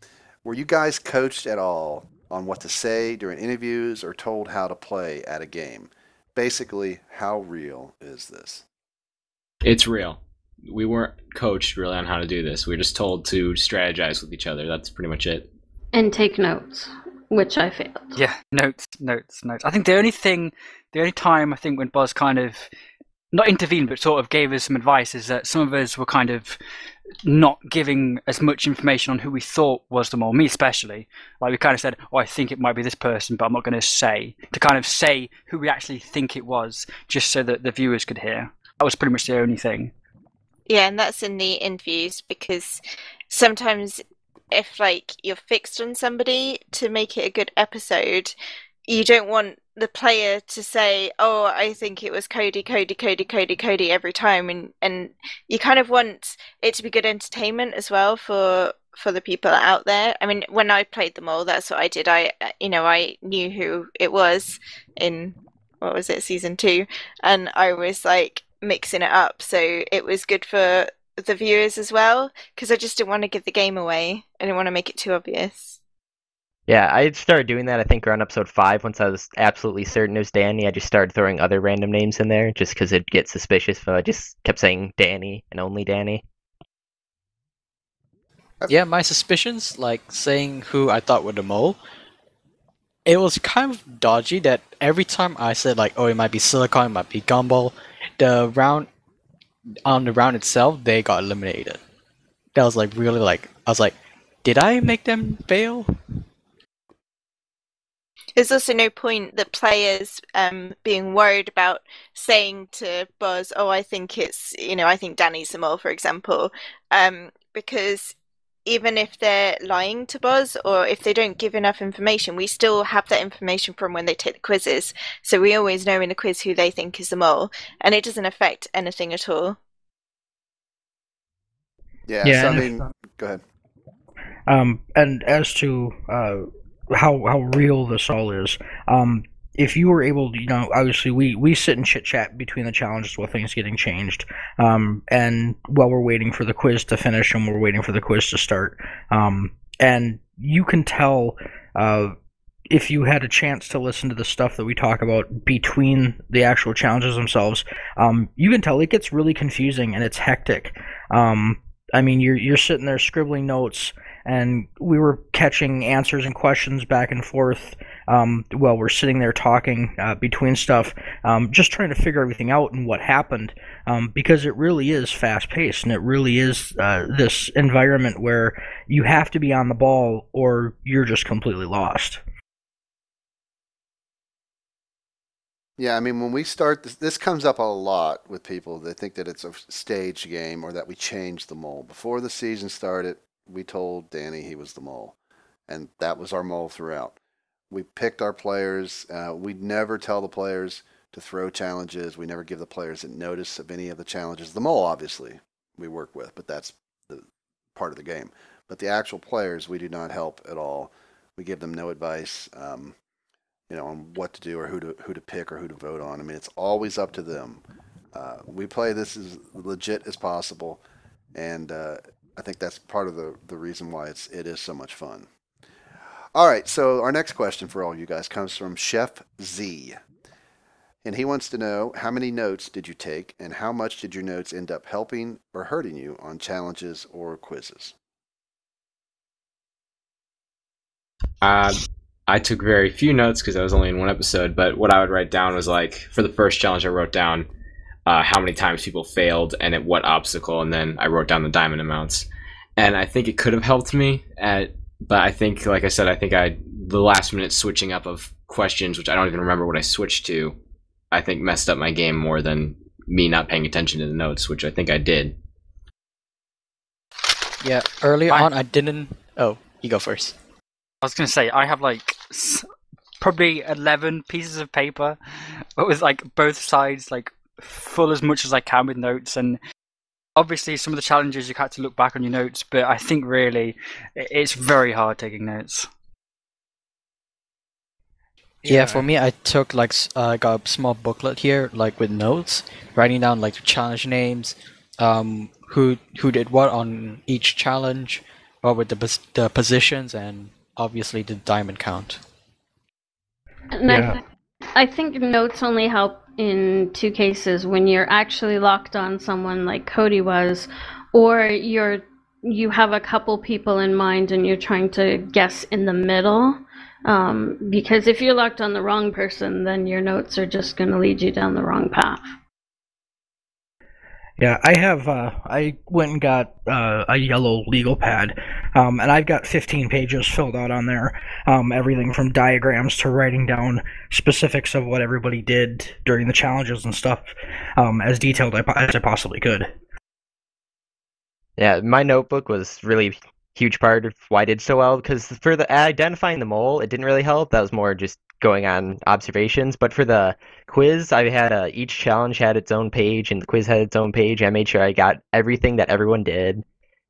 [SPEAKER 2] Were you guys coached at all on what to say during interviews or told how to play at a game? Basically, how real is this?
[SPEAKER 11] It's real. We weren't coached really on how to do this. We were just told to strategize with each other. That's pretty much it.
[SPEAKER 12] And take notes, which I failed.
[SPEAKER 3] Yeah, notes. I think the only time I think when Buzz kind of not intervened but sort of gave us some advice is that some of us were kind of not giving as much information on who we thought was the mole, me especially. Like we kind of said, I think it might be this person, but I'm not going to say who we actually think it was, just so that the viewers could hear. That was pretty much the only thing.
[SPEAKER 7] Yeah, and that's in the interviews, because sometimes if like you're fixed on somebody to make it a good episode, you don't want the player to say, "Oh, I think it was Cody every time," and you kind of want it to be good entertainment as well for the people out there. I mean, when I played the mole, that's what I did. I knew who it was in, what was it, season 2, and I was like mixing it up, so it was good for the viewers as well, because I just didn't want to give the game away. I didn't want to make it too obvious.
[SPEAKER 4] Yeah, I started doing that, I think, around episode 5, once I was absolutely certain it was Danny. I just started throwing other random names in there, just because it'd get suspicious if I just kept saying Danny and only Danny.
[SPEAKER 5] Yeah, my suspicions, like saying who I thought were the mole, it was kind of dodgy that every time I said, like, oh, it might be Silicon, it might be Gumball, on the round itself, they got eliminated. That was like really like, I was like, did I make them fail?
[SPEAKER 7] There's also no point that players being worried about saying to Buzz, "Oh, I think it's, I think Danny's the mole," for example, because even if they're lying to Buzz or if they don't give enough information, we still have that information from when they take the quizzes. So we always know in the quiz who they think is the mole, and it doesn't affect anything at all.
[SPEAKER 2] Yeah, so I mean, go ahead.
[SPEAKER 13] And as to how real this all is, if you were able to, obviously we sit and chit chat between the challenges while things getting changed, and while we're waiting for the quiz to finish and we're waiting for the quiz to start, and you can tell if you had a chance to listen to the stuff that we talk about between the actual challenges themselves, you can tell it gets really confusing and it's hectic. I mean, you're sitting there scribbling notes, and we were catching answers and questions back and forth while we're sitting there talking between stuff, just trying to figure everything out and what happened, because it really is fast-paced, and it really is this environment where you have to be on the ball or you're just completely lost.
[SPEAKER 2] Yeah, I mean, when we start, this comes up a lot with people that think that it's a staged game or that we changed the mole. Before the season started, we told Danny he was the mole, and that was our mole throughout. We picked our players. We'd never tell the players to throw challenges. We never give the players a notice of any of the challenges. The mole, obviously, we work with, but that's the part of the game. But the actual players, we do not help at all. We give them no advice. On what to do or who to pick or who to vote on. I mean, it's always up to them. We play this as legit as possible, and I think that's part of the reason why it is so much fun. All right, so our next question for all you guys comes from Chef Z, and he wants to know, how many notes did you take, and how much did your notes end up helping or hurting you on challenges or quizzes?
[SPEAKER 11] I took very few notes because I was only in one episode, but what I would write down was, like, for the first challenge I wrote down how many times people failed and at what obstacle, and then I wrote down the diamond amounts. And I think it could have helped me, but I think, like I said, the last minute switching up of questions, which I don't even remember what I switched to, I think messed up my game more than me not paying attention to the notes, which I think I did.
[SPEAKER 5] Yeah, early on I didn't... Oh, you go first.
[SPEAKER 3] I was going to say, I have like probably 11 pieces of paper, but with like both sides like full as much as I can with notes. And obviously some of the challenges you had to look back on your notes, but I think really it's very hard taking notes.
[SPEAKER 5] Yeah, for me, I took I got a small booklet here, like with notes, writing down like the challenge names, who did what on each challenge, what were the positions, and obviously the diamond count.
[SPEAKER 12] And yeah. I think notes only help in 2 cases: when you're actually locked on someone like Cody was, or you're you have a couple people in mind and you're trying to guess in the middle. Because if you're locked on the wrong person, then your notes are just going to lead you down the wrong path.
[SPEAKER 13] Yeah, I went and got a yellow legal pad, and I've got 15 pages filled out on there. Everything from diagrams to writing down specifics of what everybody did during the challenges and stuff, as detailed as I possibly could.
[SPEAKER 4] Yeah, my notebook was really huge part of why I did so well, because for the identifying the mole, it didn't really help. That was more just going on observations. But for the quiz, I had each challenge had its own page, and the quiz had its own page. I made sure I got everything that everyone did,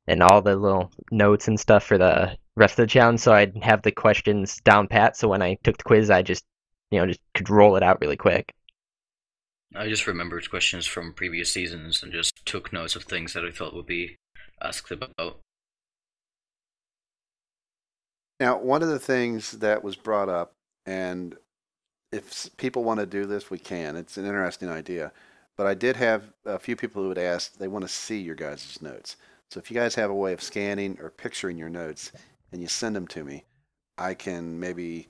[SPEAKER 4] and all the little notes and stuff for the rest of the challenge, so I'd have the questions down pat. So when I took the quiz, I just could roll it out really quick.
[SPEAKER 8] I just remembered questions from previous seasons and just took notes of things that I thought would be asked about.
[SPEAKER 2] Now, one of the things that was brought up, and if people want to do this, we can. It's an interesting idea. But I did have a few people who would ask, they want to see your guys' notes. So if you guys have a way of scanning or picturing your notes and you send them to me, I can maybe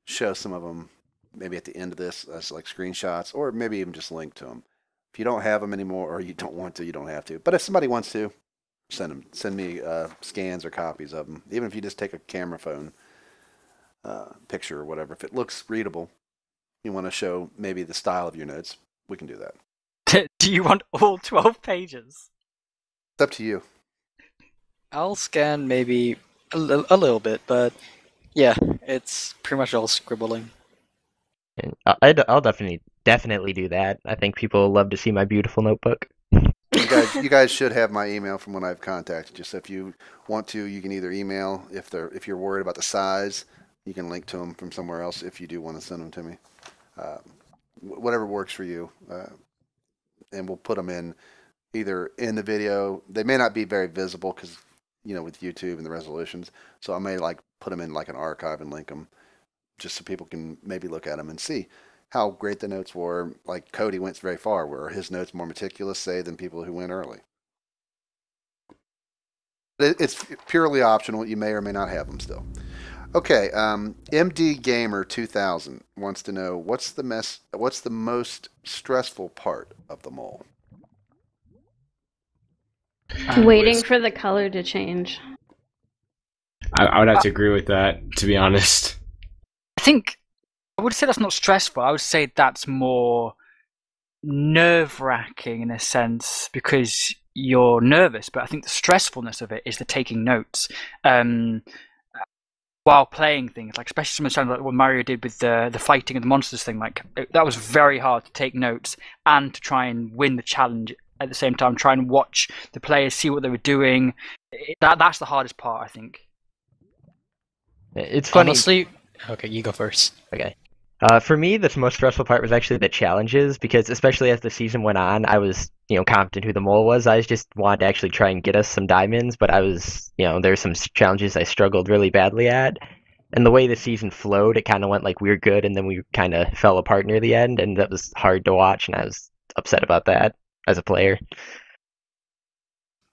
[SPEAKER 2] show some of them maybe at the end of this as like screenshots, or maybe even just link to them. If you don't have them anymore or you don't want to, you don't have to. But if somebody wants to, send me scans or copies of them, even if you just take a camera phone picture or whatever. If it looks readable, you want to show maybe the style of your notes, we can do that.
[SPEAKER 3] Do you want all 12 pages?
[SPEAKER 2] It's up to you.
[SPEAKER 5] I'll scan maybe a little bit, but yeah, it's pretty much all scribbling.
[SPEAKER 4] And I'll definitely do that. I think people love to see my beautiful notebook.
[SPEAKER 2] You guys should have my email from when I've contacted you. So if you want to, you can either email. If you're worried about the size, you can link to them from somewhere else. If you do want to send them to me, whatever works for you, and we'll put them in either in the video. They may not be very visible because with YouTube and the resolutions. So I may put them in like an archive and link them, just so people can maybe look at them and see how great the notes were. Like Cody went very far, where his notes more meticulous, say, than people who went early. It's purely optional. You may or may not have them still. Okay, MD Gamer 2000 wants to know what's the most stressful part of the mole?
[SPEAKER 12] Waiting for the color to change.
[SPEAKER 11] I would have to agree with that, to be honest.
[SPEAKER 3] I think I would say that's not stressful. I would say that's more nerve-wracking in a sense because you're nervous. But I think the stressfulness of it is the taking notes while playing things. Like especially something like what Mario did with the fighting and the monsters thing. That was very hard to take notes and to try and win the challenge at the same time. Try and watch the players, see what they were doing. That's the hardest part, I think.
[SPEAKER 4] It's funny.
[SPEAKER 5] Honestly, okay, you go first.
[SPEAKER 4] Okay. For me, the most stressful part was actually the challenges, because especially as the season went on, I was, confident who the mole was. I just wanted to actually try and get us some diamonds, but I was, there were some challenges I struggled really badly at. And the way the season flowed, it kind of went like we were good, and then we kind of fell apart near the end, and that was hard to watch, and I was upset about that as a player.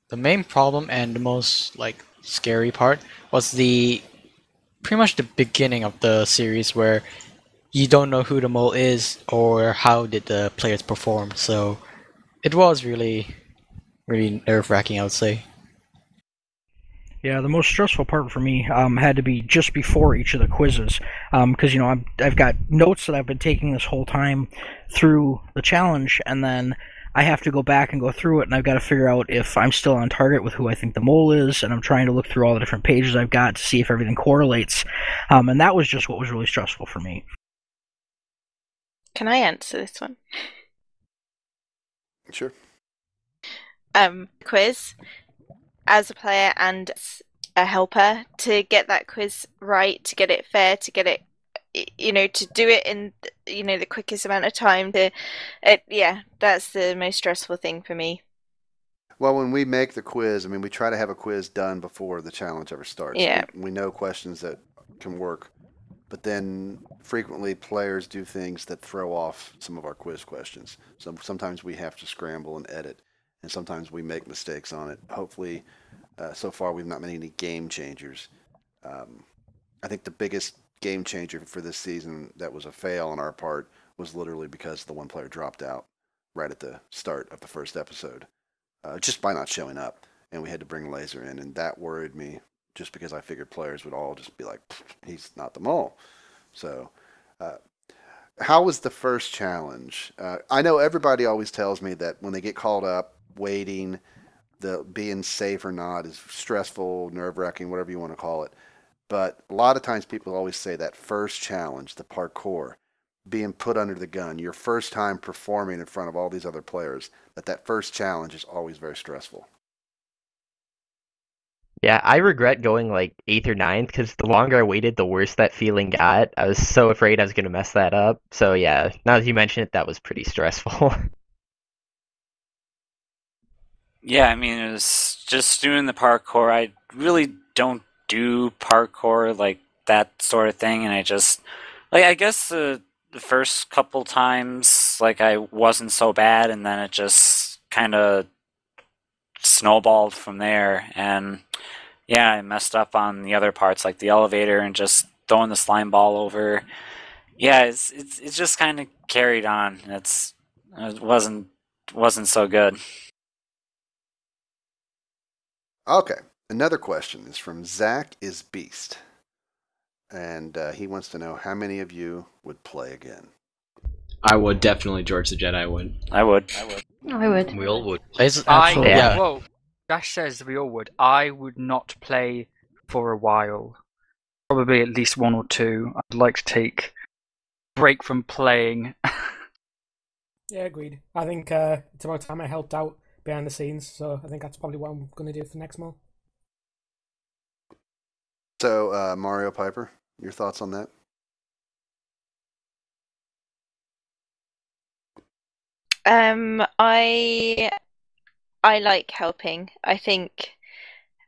[SPEAKER 5] The main problem and the most scary part was pretty much the beginning of the series where you don't know who the mole is or how did the players perform. So it was really, really nerve-wracking, I would say.
[SPEAKER 13] Yeah, the most stressful part for me had to be just before each of the quizzes, because I've got notes that I've been taking this whole time through the challenge, and then I have to go back and go through it, and I've got to figure out if I'm still on target with who I think the mole is, and I'm trying to look through all the different pages I've got to see if everything correlates, and that was just what was really stressful for me.
[SPEAKER 7] Can I answer this one?
[SPEAKER 2] Sure.
[SPEAKER 7] Quiz. As a player and a helper, to get that quiz right, to get it fair, to get it, to do it in, the quickest amount of time. That's the most stressful thing for me.
[SPEAKER 2] Well, when we make the quiz, we try to have a quiz done before the challenge ever starts.
[SPEAKER 7] Yeah.
[SPEAKER 2] We know questions that can work, but then frequently players do things that throw off some of our quiz questions. So sometimes we have to scramble and edit, and sometimes we make mistakes on it. Hopefully So far, we've not made any game changers. I think the biggest game changer for this season that was a fail on our part was literally because the one player dropped out right at the start of the first episode, just by not showing up, and we had to bring Laser in, and that worried me, just because I figured players would all just be like, he's not the mole. So, how was the first challenge? I know everybody always tells me that when they get called up, waiting, the being safe or not is stressful, nerve-wracking, whatever you want to call it. But a lot of times people always say that first challenge, the parkour, being put under the gun, your first time performing in front of all these other players, that first challenge is always very stressful.
[SPEAKER 4] Yeah, I regret going like 8th or 9th because the longer I waited, the worse that feeling got. I was so afraid I was going to mess that up. So yeah, now that you mention it, that was pretty stressful.
[SPEAKER 14] Yeah, I mean, it was just doing the parkour. I really don't do parkour like that sort of thing, and I just like I guess the first couple times like I wasn't so bad, and then it just kind of snowballed from there. And yeah, I messed up on the other parts like the elevator and just throwing the slime ball over. Yeah, it's just kind of carried on. It wasn't so good.
[SPEAKER 2] Okay, another question is from Zach is Beast, and he wants to know how many of you would play again.
[SPEAKER 11] I would definitely. George the Jedi would.
[SPEAKER 14] I would.
[SPEAKER 12] I would.
[SPEAKER 8] We all would.
[SPEAKER 5] Absolutely, yeah.
[SPEAKER 3] Whoa, Dash says we all would. I would not play for a while. Probably at least 1 or 2. I'd like to take a break from playing.
[SPEAKER 15] Yeah, agreed. I think it's about time I helped out behind the scenes, so I think that's probably what I'm going to do for next month.
[SPEAKER 2] So, Mario Piper, your thoughts on that?
[SPEAKER 7] I like helping. I think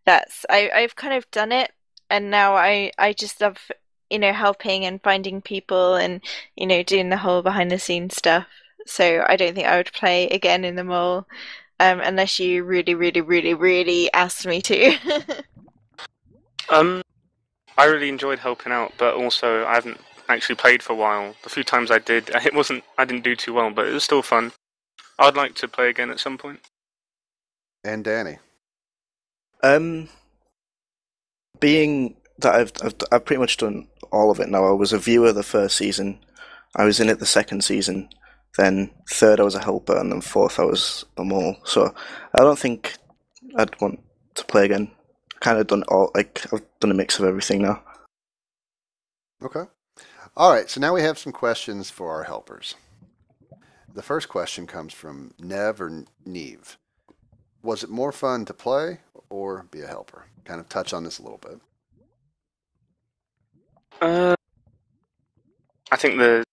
[SPEAKER 7] I've kind of done it, and now I just love helping and finding people and doing the whole behind the scenes stuff. So I don't think I would play again in the mall, unless you really, really, really, really asked me to.
[SPEAKER 10] I really enjoyed helping out, but also I haven't actually played for a while. The few times I did, I didn't do too well, but it was still fun. I'd like to play again at some point.
[SPEAKER 2] And Danny.
[SPEAKER 6] Being that I've pretty much done all of it now. I was a viewer the first season, I was in it the second season, then third I was a helper, and then fourth I was a mole. So I don't think I'd want to play again. Kind of done all, like I've done a mix of everything now.
[SPEAKER 2] Okay. All right, so now we have some questions for our helpers. The first question comes from Nev or Neve. Was it more fun to play or be a helper? Kind of touch on this a little bit.
[SPEAKER 10] I think they're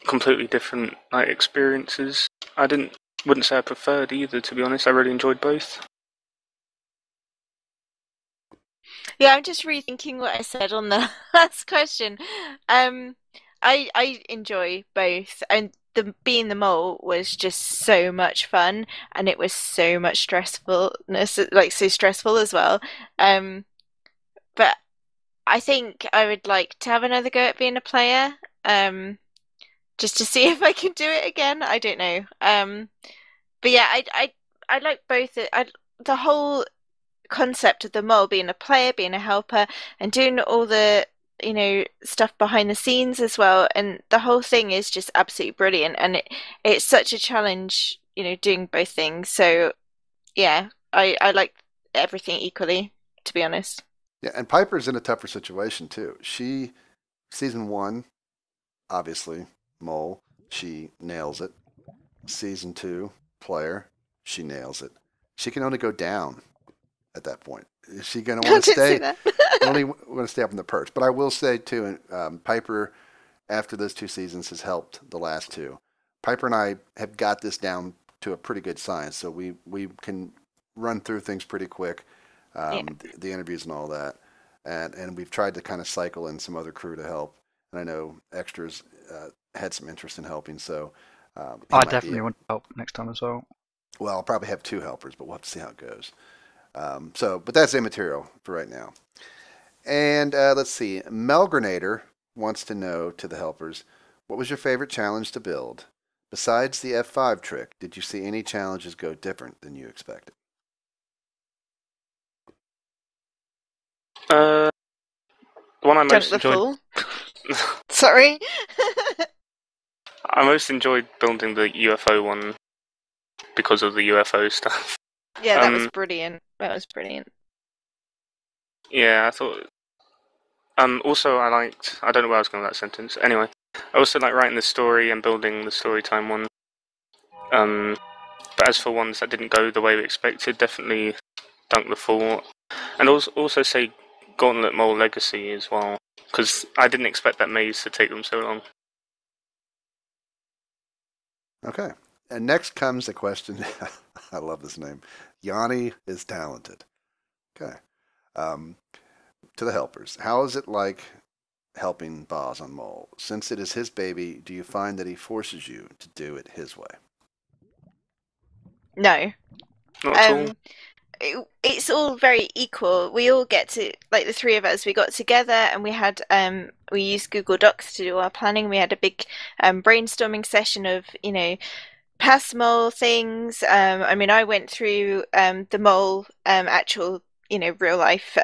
[SPEAKER 10] completely different experiences. Wouldn't say I preferred either, to be honest. I really enjoyed both.
[SPEAKER 7] Yeah, I'm just rethinking what I said on the last question. I enjoy both, and being the mole was just so much fun, and it was so much stressfulness, like so stressful as well. But I think I would like to have another go at being a player, just to see if I can do it again. I don't know. But yeah, I like both. The whole concept of the mole being a player, being a helper, and doing all the stuff behind the scenes as well, and the whole thing is just absolutely brilliant, and it's such a challenge doing both things. So yeah, I like everything equally, to be honest.
[SPEAKER 2] Yeah, and Piper's in a tougher situation too. She, season 1, obviously, mole, she nails it. Season 2, player, she nails it. She can only go down at that point. Is she going to want to stay? Only want to stay up in the perch. But I will say too, Piper, after those 2 seasons, has helped the last 2. Piper and I have got this down to a pretty good science, so we can run through things pretty quick, the interviews and all that, and we've tried to kind of cycle in some other crew to help. And I know Extras had some interest in helping, so
[SPEAKER 3] I definitely want to help next time as well.
[SPEAKER 2] Well, I'll probably have 2 helpers, but we'll have to see how it goes. But that's immaterial for right now. And let's see. Melgranator wants to know to the helpers, what was your favorite challenge to build? Besides the F5 trick, did you see any challenges go different than you expected?
[SPEAKER 10] The one I most
[SPEAKER 7] Dunk the
[SPEAKER 10] enjoyed.
[SPEAKER 7] fool. Sorry.
[SPEAKER 10] I most enjoyed building the UFO one because of the UFO stuff.
[SPEAKER 7] Yeah, that was brilliant. That was brilliant.
[SPEAKER 10] Yeah, I thought. Also, I don't know where I was going with that sentence. Anyway, I also like writing the story and building the story time one. But as for ones that didn't go the way we expected, definitely Dunk the Fool. And also say Gauntlet Mole Legacy as well, because I didn't expect that maze to take them so long.
[SPEAKER 2] Okay. And next comes the question. I love this name. Jani is talented. Okay. To the helpers, how is it like helping Boz on Mole? Since it is his baby, do you find that he forces you to do it his way?
[SPEAKER 7] No.
[SPEAKER 10] Not at all.
[SPEAKER 7] It's all very equal. We all get to, like the three of us, we got together and we had we used Google Docs to do our planning. We had a big brainstorming session of, past mole things. I mean, I went through the mole actual, real life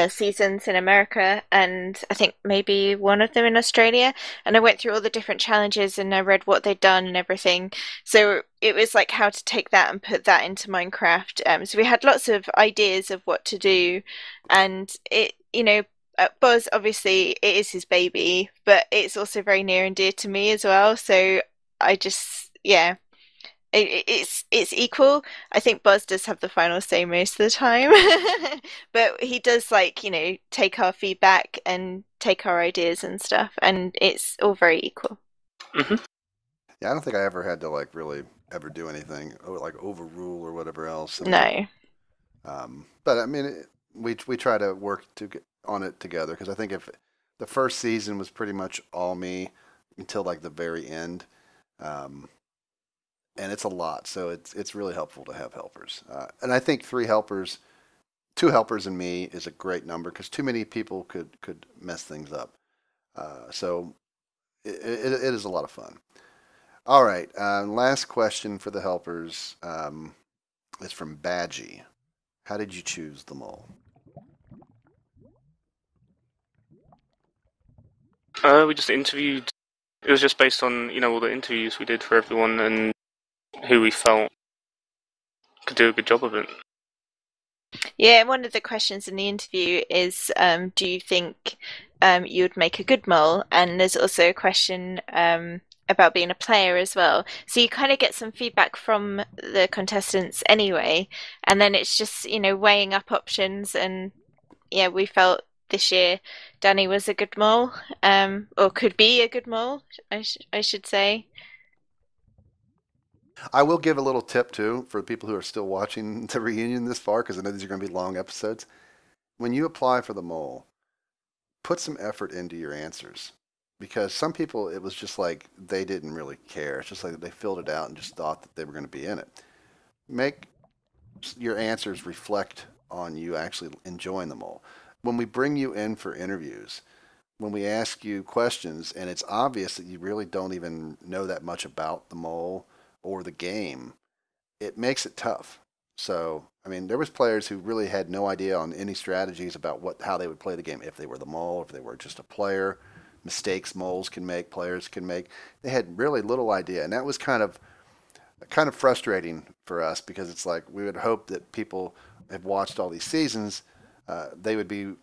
[SPEAKER 7] seasons in America, and I think maybe one of them in Australia. And I went through all the different challenges and I read what they'd done and everything. So it was like how to take that and put that into Minecraft. So we had lots of ideas of what to do, and it, Buzz, obviously, it is his baby, but it's also very near and dear to me as well. So I just, yeah. It's equal. I think Buzz does have the final say most of the time, but he does take our feedback and take our ideas and stuff, and it's all very equal.
[SPEAKER 10] Mm-hmm.
[SPEAKER 2] Yeah, I don't think I ever had to really ever do anything like overrule or whatever else.
[SPEAKER 7] No.
[SPEAKER 2] But I mean, we try to work on it together, because I think if the first season was pretty much all me until the very end. And it's a lot, so it's really helpful to have helpers. And I think 2 helpers and me is a great number, because too many people could mess things up. So it is a lot of fun. All right, last question for the helpers is from Badgie. How did you choose the mole?
[SPEAKER 10] We just interviewed. It was just based on all the interviews we did for everyone and who we felt could do a good job of it.
[SPEAKER 7] Yeah, one of the questions in the interview is, do you think you would make a good mole? And there's also a question about being a player as well. So you kind of get some feedback from the contestants anyway, and then it's just, weighing up options. And yeah, we felt this year Danny was a good mole, or could be a good mole, I should say.
[SPEAKER 2] I will give a little tip too for people who are still watching the reunion this far, because I know these are going to be long episodes. When you apply for the mole, put some effort into your answers, because some people, it was just they didn't really care. It's just they filled it out and just thought that they were going to be in it. Make your answers reflect on you actually enjoying the mole. When we bring you in for interviews, when we ask you questions and it's obvious that you really don't even know that much about the mole or the game, it makes it tough. So, I mean, there was players who really had no idea on any strategies about how they would play the game, if they were the mole, if they were just a player, mistakes moles can make, players can make. They had really little idea, and that was kind of frustrating for us, because it's we would hope that people have watched all these seasons, they would be,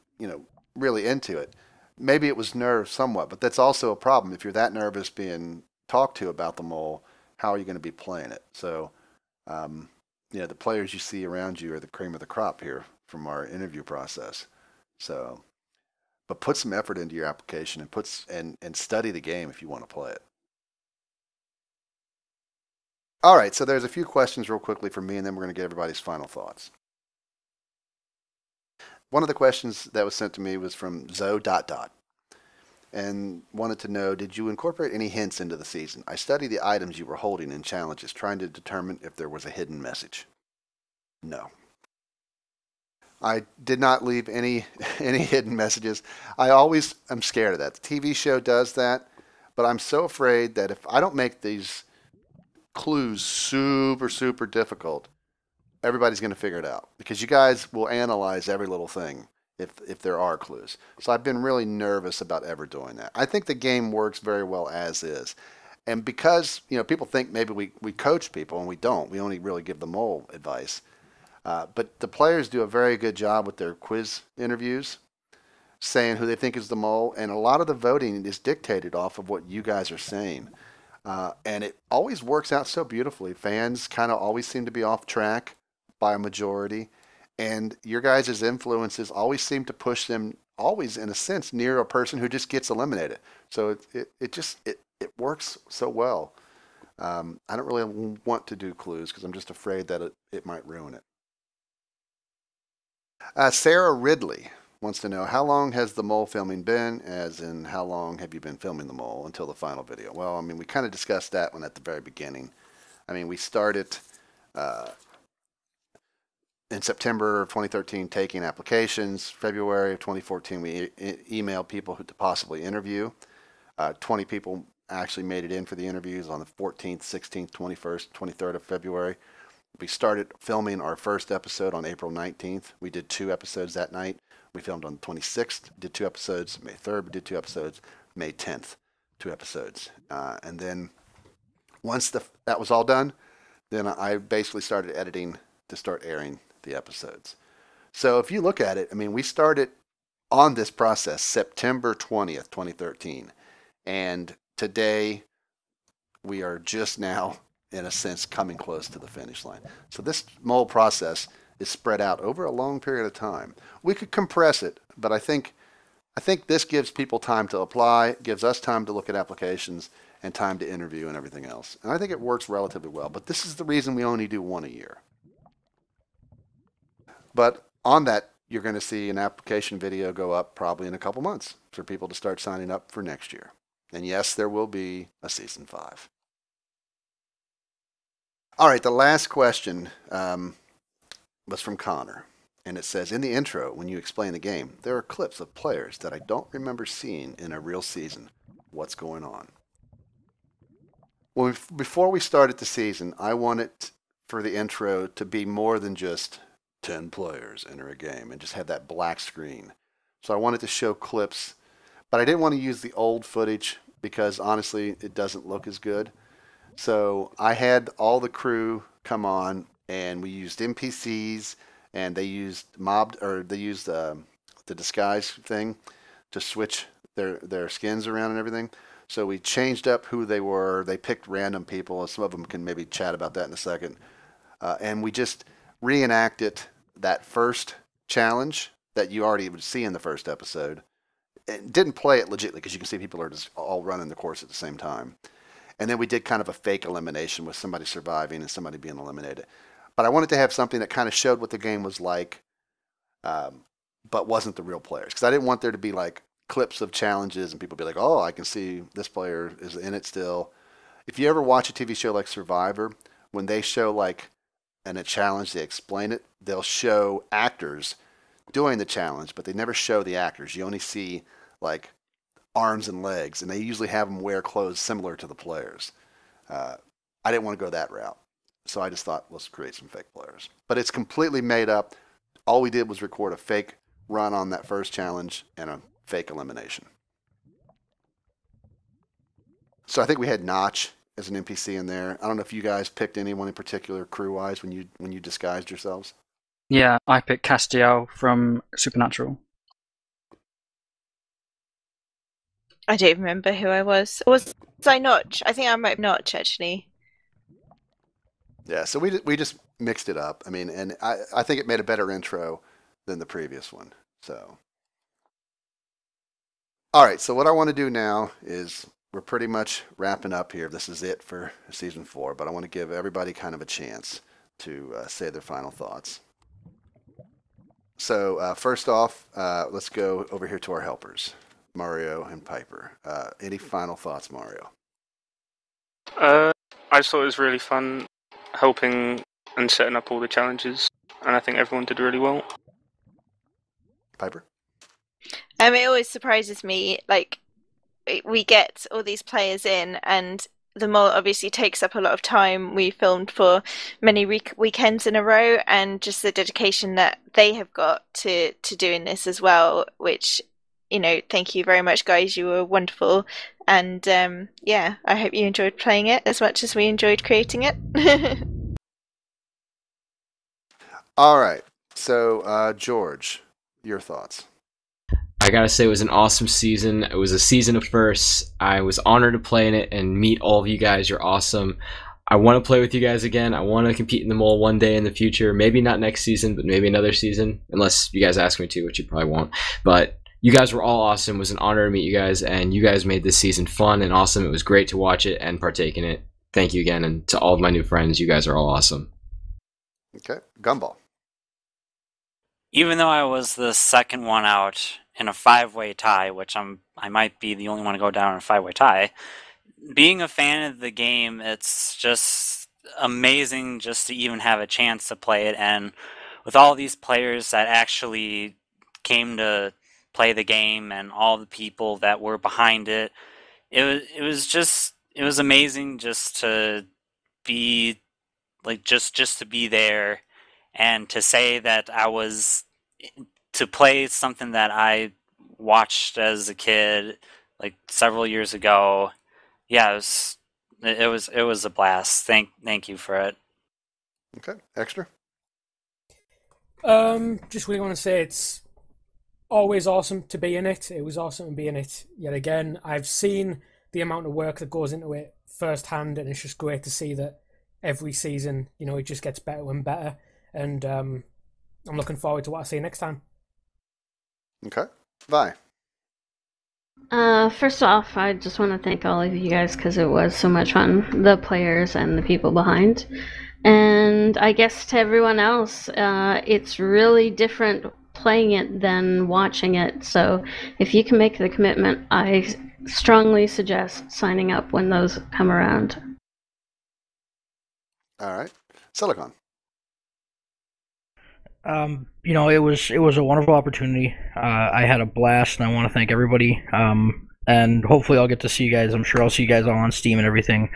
[SPEAKER 2] really into it. Maybe it was nerves somewhat, but that's also a problem. If you're that nervous being talked to about the mole, how are you going to be playing it? So, the players you see around you are the cream of the crop here from our interview process. So, but put some effort into your application and study the game if you want to play it. All right, so there's a few questions real quickly from me, and then we're going to get everybody's final thoughts. One of the questions that was sent to me was from Zoe ... and wanted to know, did you incorporate any hints into the season? I studied the items you were holding in challenges, trying to determine if there was a hidden message. No. I did not leave any any hidden messages. I always am scared of that. The TV show does that, but I'm so afraid that if I don't make these clues super, super difficult, everybody's going to figure it out because you guys will analyze every little thing if there are clues. So I've been really nervous about ever doing that. I think the game works very well as is. And because, people think maybe we coach people and we don't. We only really give the mole advice. But the players do a very good job with their quiz interviews, saying who they think is the mole. And a lot of the voting is dictated off of what you guys are saying. And it always works out so beautifully. Fans kind of always seem to be off track by a majority. And your guys' influences always seem to push them, always in a sense, near a person who just gets eliminated. So it works so well. I don't really want to do clues because I'm just afraid that it might ruin it. Sarah Ridley wants to know, how long has the mole filming been, as in how long have you been filming the mole until the final video? Well, we kind of discussed that one at the very beginning. We started in September of 2013 taking applications. February of 2014 we emailed people to possibly interview. 20 people actually made it in for the interviews on the 14th, 16th, 21st, 23rd of February. We started filming our first episode on April 19th. We did 2 episodes that night. We filmed on the 26th, did 2 episodes. May 3rd, we did 2 episodes. May 10th, 2 episodes. And then once that was all done, then I basically started editing to start airing the episodes. So if you look at it, we started on this process September 20th, 2013. And today we are just now, in a sense, coming close to the finish line. So this mole process is spread out over a long period of time. We could compress it, but I think this gives people time to apply, gives us time to look at applications, and time to interview and everything else. And I think it works relatively well. But this is the reason we only do 1 a year. But on that, you're going to see an application video go up probably in a couple months for people to start signing up for next year. And yes, there will be a season 5. All right, the last question was from Connor. And it says, in the intro, when you explain the game, there are clips of players that I don't remember seeing in a real season. What's going on? Well, before we started the season, I wanted for the intro to be more than just 10 players enter a game and just have that black screen. So I wanted to show clips, but I didn't want to use the old footage because honestly, it doesn't look as good. So I had all the crew come on and we used NPCs and they used the disguise thing to switch their skins around and everything. So we changed up who they were. They picked random people, and some of them can maybe chat about that in a second. And we just reenacted that first challenge that you already would see in the first episode. It didn't play it legitly because you can see people are just all running the course at the same time. And then we did kind of a fake elimination with somebody surviving and somebody being eliminated. But I wanted to have something that kind of showed what the game was like, but wasn't the real players. Because I didn't want there to be like clips of challenges and people be like, oh, I can see this player is in it still. If you ever watch a TV show like Survivor, when they show like a challenge, they explain it, they'll show actors doing the challenge, but they never show the actors. You only see like arms and legs, and they usually have them wear clothes similar to the players. I didn't want to go that route. So I just thought, let's create some fake players. But it's completely made up. All we did was record a fake run on that first challenge and a fake elimination. So I think we had Notch as an NPC in there. I don't know if you guys picked anyone in particular crew-wise when you disguised yourselves.
[SPEAKER 3] Yeah, I picked Castiel from Supernatural.
[SPEAKER 7] I don't remember who I was. Was I Notch? I think I might have Notch, actually.
[SPEAKER 2] Yeah, so we just mixed it up. And I think it made a better intro than the previous one. So, all right. So what I want to do now is we're pretty much wrapping up here. This is it for season 4, but I want to give everybody kind of a chance to say their final thoughts. So first off, let's go over here to our helpers, Mario and Piper. Any final thoughts, Mario?
[SPEAKER 10] I just thought it was really fun helping and setting up all the challenges, and I think everyone did really well.
[SPEAKER 2] Piper?
[SPEAKER 7] It always surprises me, like, we get all these players in, and the mole obviously takes up a lot of time. We filmed for many weekends in a row, and just the dedication that they have got to doing this as well, which, thank you very much, guys. You were wonderful. And yeah, I hope you enjoyed playing it as much as we enjoyed creating it.
[SPEAKER 2] All right. So, George, your thoughts?
[SPEAKER 11] I gotta say, it was an awesome season. It was a season of firsts. I was honored to play in it and meet all of you guys. You're awesome. I want to play with you guys again. I want to compete in the mole one day in the future. Maybe not next season, but maybe another season, unless you guys ask me to, which you probably won't. But you guys were all awesome. It was an honor to meet you guys, and you guys made this season fun and awesome. It was great to watch it and partake in it. Thank you again, and to all of my new friends, you guys are all awesome.
[SPEAKER 2] Okay. Gumball.
[SPEAKER 14] Even though I was the second one out in a 5-way tie, which I might be the only one to go down in a 5-way tie, being a fan of the game, it's just amazing just to even have a chance to play it, and with all these players that actually came to play the game and all the people that were behind it, it was amazing just to be just to be there and to say that I was to play something that I watched as a kid like several years ago. Yeah, it was a blast. Thank you for it.
[SPEAKER 2] Okay. Extra?
[SPEAKER 15] Just really want to say it's always awesome to be in it. It was awesome to be in it yet again. I've seen the amount of work that goes into it firsthand, and it's just great to see that every season, it just gets better and better. And I'm looking forward to what I see next time.
[SPEAKER 2] Okay. Vi.
[SPEAKER 12] First off, I just want to thank all of you guys because it was so much fun, the players and the people behind. And I guess to everyone else, it's really different playing it than watching it. So if you can make the commitment, I strongly suggest signing up when those come around.
[SPEAKER 2] All right. Silicon.
[SPEAKER 13] It was a wonderful opportunity. I had a blast, and I want to thank everybody. And hopefully I'll get to see you guys. I'm sure I'll see you guys all on Steam and everything.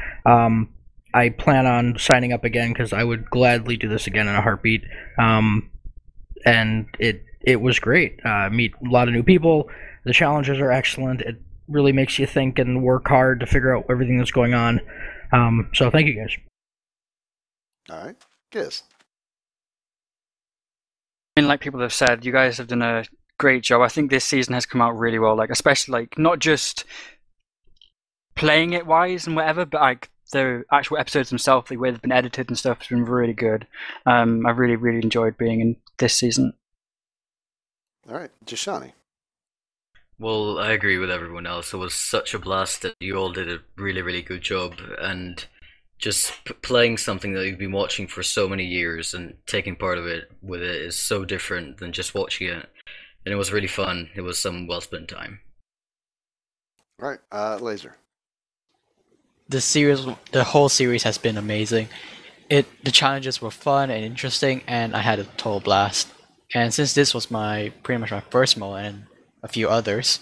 [SPEAKER 13] I plan on signing up again because I would gladly do this again in a heartbeat. And it was great. Meet a lot of new people. The challenges are excellent. It really makes you think and work hard to figure out everything that's going on. So thank you guys.
[SPEAKER 2] All right. Giz.
[SPEAKER 3] I mean, like people have said, you guys have done a great job. I think this season has come out really well. Like, especially like not just playing it wise and whatever, but like the actual episodes themselves, the way they've been edited and stuff, has been really good. I've really, really enjoyed being in this season.
[SPEAKER 2] All right, Jani.
[SPEAKER 8] Well, I agree with everyone else. It was such a blast that you all did a really, really good job, and just playing something that you've been watching for so many years and taking part of it with it is so different than just watching it. And it was really fun. It was some well spent time.
[SPEAKER 2] All right, Laser.
[SPEAKER 5] The whole series has been amazing. The challenges were fun and interesting, and I had a total blast. And since this was pretty much my first mole and a few others,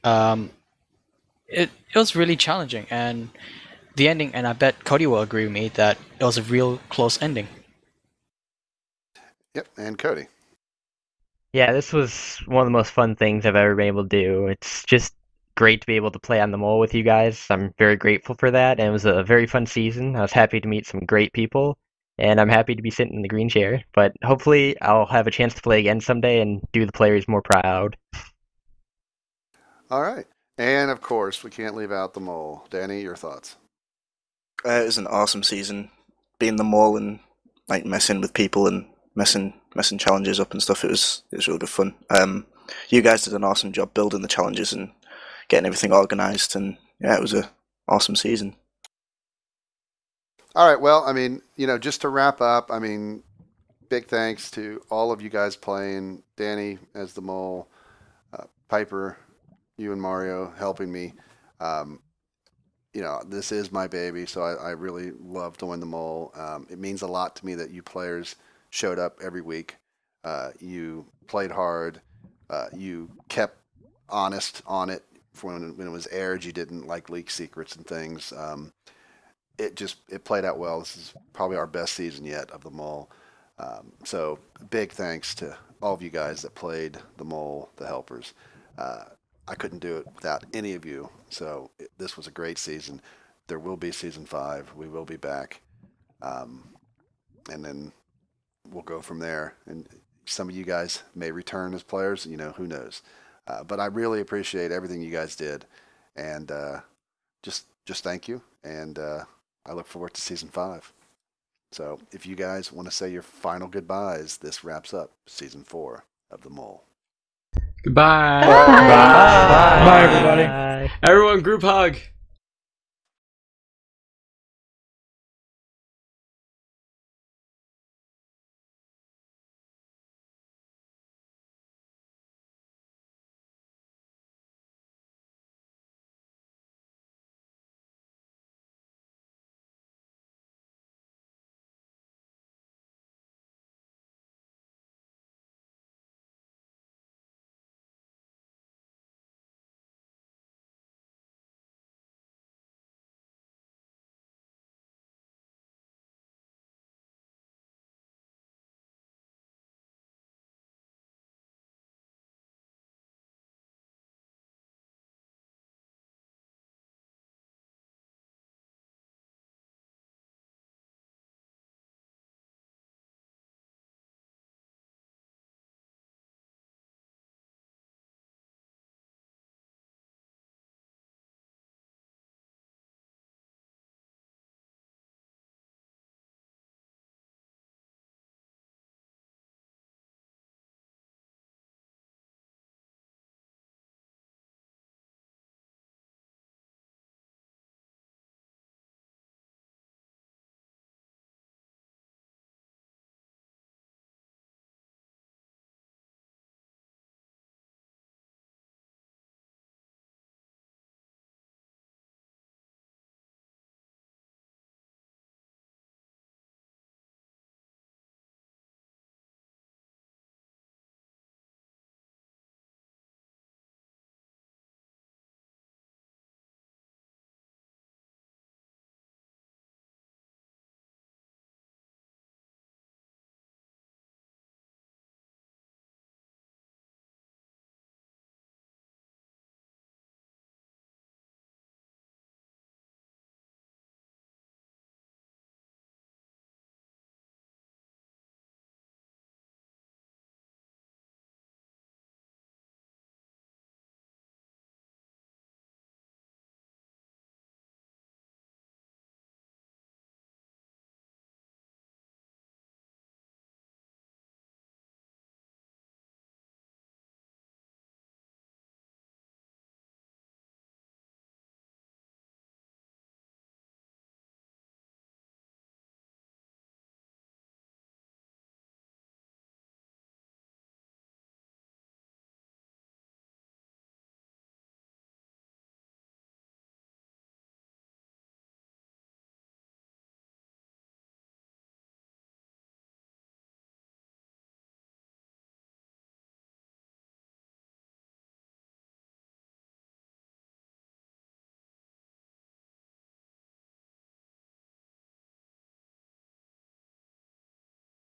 [SPEAKER 5] it was really challenging, and the ending, and I bet Cody will agree with me that it was a real close ending.
[SPEAKER 2] Yep, and Cody.
[SPEAKER 4] Yeah, this was one of the most fun things I've ever been able to do. It's just great to be able to play on the mole with you guys. I'm very grateful for that, and it was a very fun season. I was happy to meet some great people, and I'm happy to be sitting in the green chair. But hopefully I'll have a chance to play again someday and do the players more proud.
[SPEAKER 2] All right. And of course, we can't leave out the mole. Danny, your thoughts?
[SPEAKER 6] It was an awesome season. Being the mole and like messing with people and messing challenges up and stuff. It was really good fun. You guys did an awesome job building the challenges and getting everything organized, and yeah, it was an awesome season.
[SPEAKER 2] All right. Well, I mean, just to wrap up, I mean, big thanks to all of you guys playing. Danny as the mole, Piper, you and Mario helping me. This is my baby, so I really love to win the mole. It means a lot to me that you players showed up every week. You played hard. You kept honest on it when it was aired. You didn't like leak secrets and things. It played out well. This is probably our best season yet of the Mole. So big thanks to all of you guys that played the Mole, the helpers. I couldn't do it without any of you. So this was a great season. There will be season 5. We will be back. And then we'll go from there. And some of you guys may return as players. Who knows? But I really appreciate everything you guys did. And just thank you. And I look forward to season 5. So if you guys want to say your final goodbyes, this wraps up season 4 of The Mole.
[SPEAKER 11] Goodbye.
[SPEAKER 13] Bye, everybody.
[SPEAKER 11] Everyone, group hug.